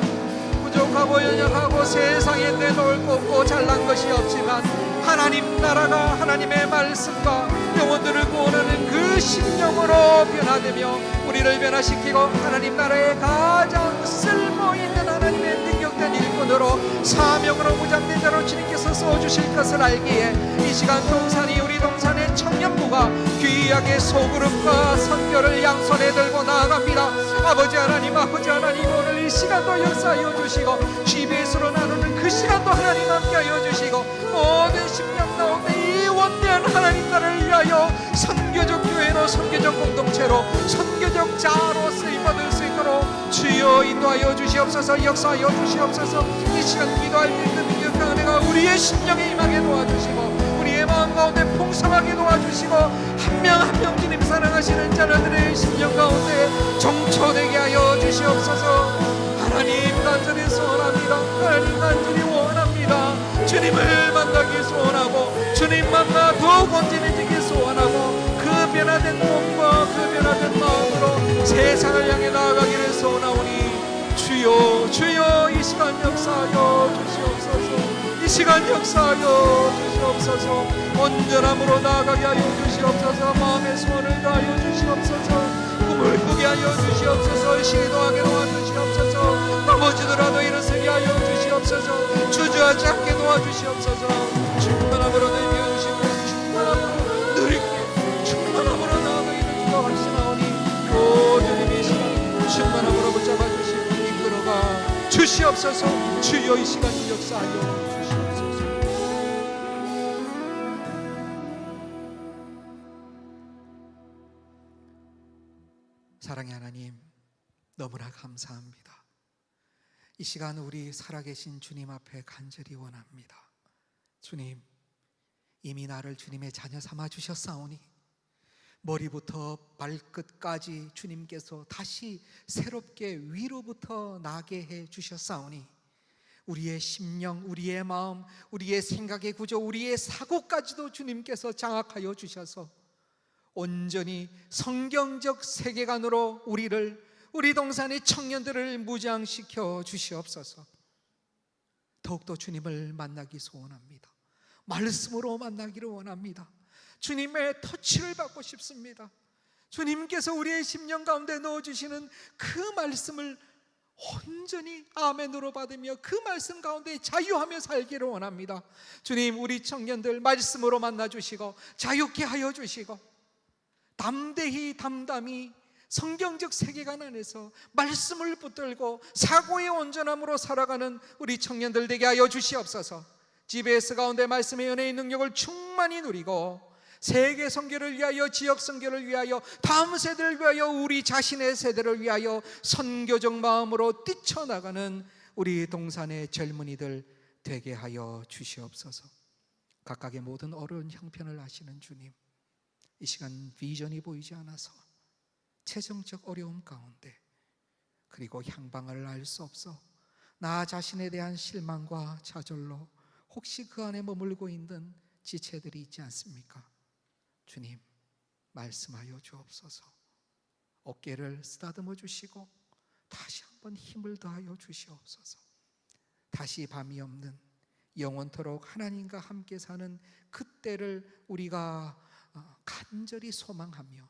부족하고 연약하고 세상에 내놓을 거 없고 잘난 것이 없지만 하나님 나라가, 하나님의 말씀과 영혼들을 구원하는 그 심령으로 변화되며 우리를 변화시키고 하나님 나라의 가장 쓸모있는 하나님의 능력된 일꾼으로, 사명으로 무장된 자로 주님께서 써주실 것을 알기에 이 시간 동산이, 우리 동산의 청년부가 귀하게 소그룹과 선교를 양손에 들고 나아갑니다. 아버지 하나님, 아버지 하나님, 오늘 이 시간도 역사하여 주시고 GBS로 나누는 그 시간도 하나님 함께하여 주시고 모든 심령 가운데 이 원대한 하나님 나라를 위하여 선교적 교회로, 선교적 공동체로, 선교적 자로 쓰임받을 수 있도록 주여 인도하여 주시옵소서. 역사하여 주시옵소서. 이 시간 기도할 때 그 능력과 은혜가 우리의 심령에 임하게 도와주시고 우리의 마음 가운데 풍성하게 도와주시고 한 명 한 명 주님 사랑하시는 자녀들의 심령 가운데 정초되게 하여 주시옵소서. 하나님, 간절히 소원합니다. 하나님, 간절히 원합니다. 주님을 만나기 소원하고 주님 만나 더욱 온전해지기 소원하고 그 변화된 몸과 그 변화된 마음으로 세상을 향해 나아가기를 소원하오니 주여, 주여, 이 시간 역사하여 주시옵소서. 이 시간 역사하여 주시옵소서. 온전함으로 나아가게 하여 주시옵소서. 마음의 소원을 다하여 주시옵소서. 꿈을 꾸게 하여 주시옵소서. 시도하게 도와주시옵소서. 넘어지더라도 일어서게 하여 주시옵소서. 주저하지 않게 도와주시옵소서. 충만함으로 내려주시고 충만함으로 느리게 충만함으로 나아가기를 주여 하시나오니 오 주님의 시간 충만함으로 붙잡아 주시고 이끌어가 주시옵소서. 주여, 이 시간 역사하여 주시옵소서. 사랑의 하나님, 너무나 감사합니다. 이 시간 우리 살아계신 주님 앞에 간절히 원합니다. 주님, 이미 나를 주님의 자녀 삼아 주셨사오니 머리부터 발끝까지 주님께서 다시 새롭게 위로부터 나게 해 주셨사오니 우리의 심령, 우리의 마음, 우리의 생각의 구조, 우리의 사고까지도 주님께서 장악하여 주셔서 온전히 성경적 세계관으로 우리 동산의 청년들을 무장시켜 주시옵소서. 더욱더 주님을 만나기 소원합니다. 말씀으로 만나기를 원합니다. 주님의 터치를 받고 싶습니다. 주님께서 우리의 심령 가운데 넣어주시는 그 말씀을 온전히 아멘으로 받으며 그 말씀 가운데 자유하며 살기를 원합니다. 주님, 우리 청년들 말씀으로 만나주시고 자유케 하여 주시고 담담히 성경적 세계관 안에서 말씀을 붙들고 사고의 온전함으로 살아가는 우리 청년들 되게 하여 주시옵소서. GBS 가운데 말씀의 은혜의 능력을 충만히 누리고 세계 선교를 위하여, 지역 선교를 위하여, 다음 세대를 위하여, 우리 자신의 세대를 위하여 선교적 마음으로 뛰쳐나가는 우리 동산의 젊은이들 되게 하여 주시옵소서. 각각의 모든 어려운 형편을 아시는 주님, 이 시간 비전이 보이지 않아서 재정적 어려움 가운데, 그리고 향방을 알 수 없어 나 자신에 대한 실망과 좌절로 혹시 그 안에 머물고 있는 지체들이 있지 않습니까? 주님, 말씀하여 주옵소서. 어깨를 쓰다듬어 주시고 다시 한번 힘을 더하여 주시옵소서. 다시 밤이 없는 영원토록 하나님과 함께 사는 그때를 우리가 간절히 소망하며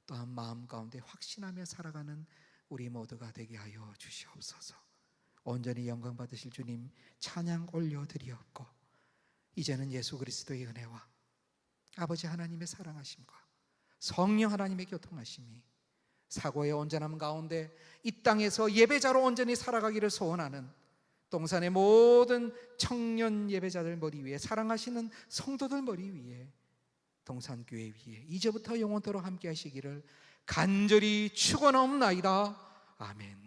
또한 마음 가운데 확신하며 살아가는 우리 모두가 되게 하여 주시옵소서. 온전히 영광 받으실 주님 찬양 올려드리옵고, 이제는 예수 그리스도의 은혜와 아버지 하나님의 사랑하심과 성령 하나님의 교통하심이 사고의 온전함 가운데 이 땅에서 예배자로 온전히 살아가기를 소원하는 동산의 모든 청년 예배자들 머리 위에, 사랑하시는 성도들 머리 위에, 동산교회 위에 이제부터 영원토록 함께 하시기를 간절히 축원하옵나이다. 아멘.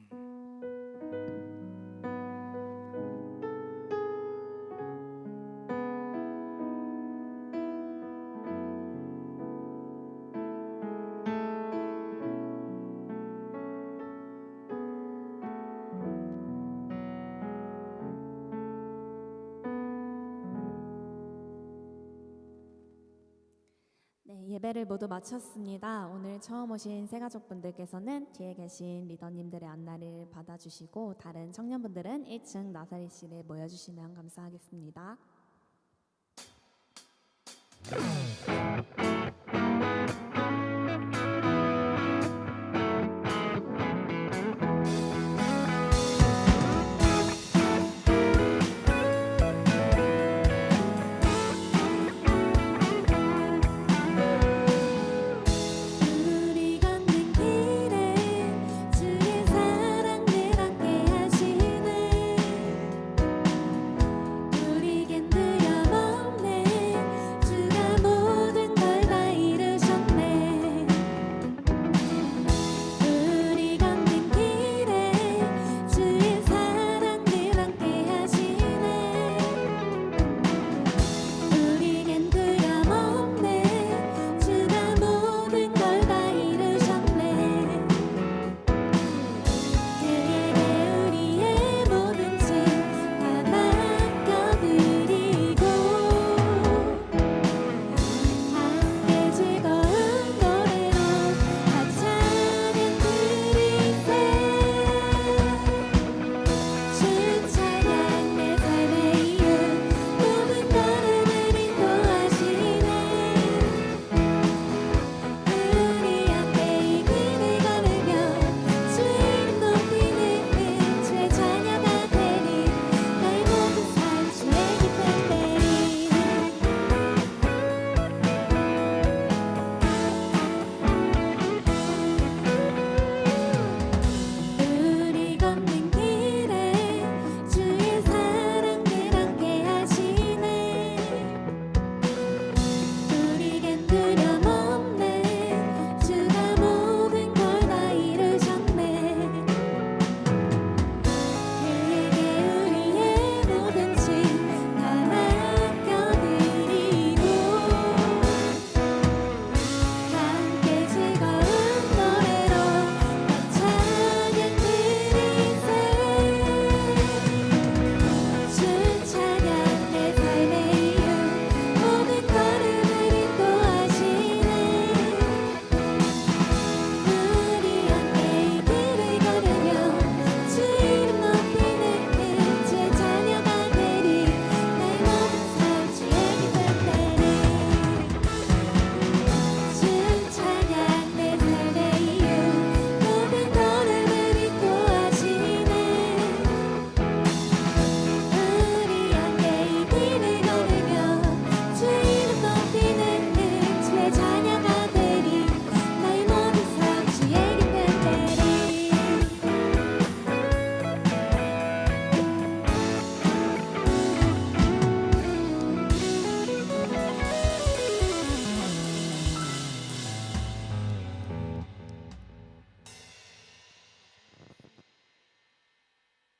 네, 예배를 모두 마쳤습니다. 오늘 처음 오신 새가족분들께서는 뒤에 계신 리더님들의 안내를 받아주시고 다른 청년분들은 1층 나사리실에 모여주시면 감사하겠습니다.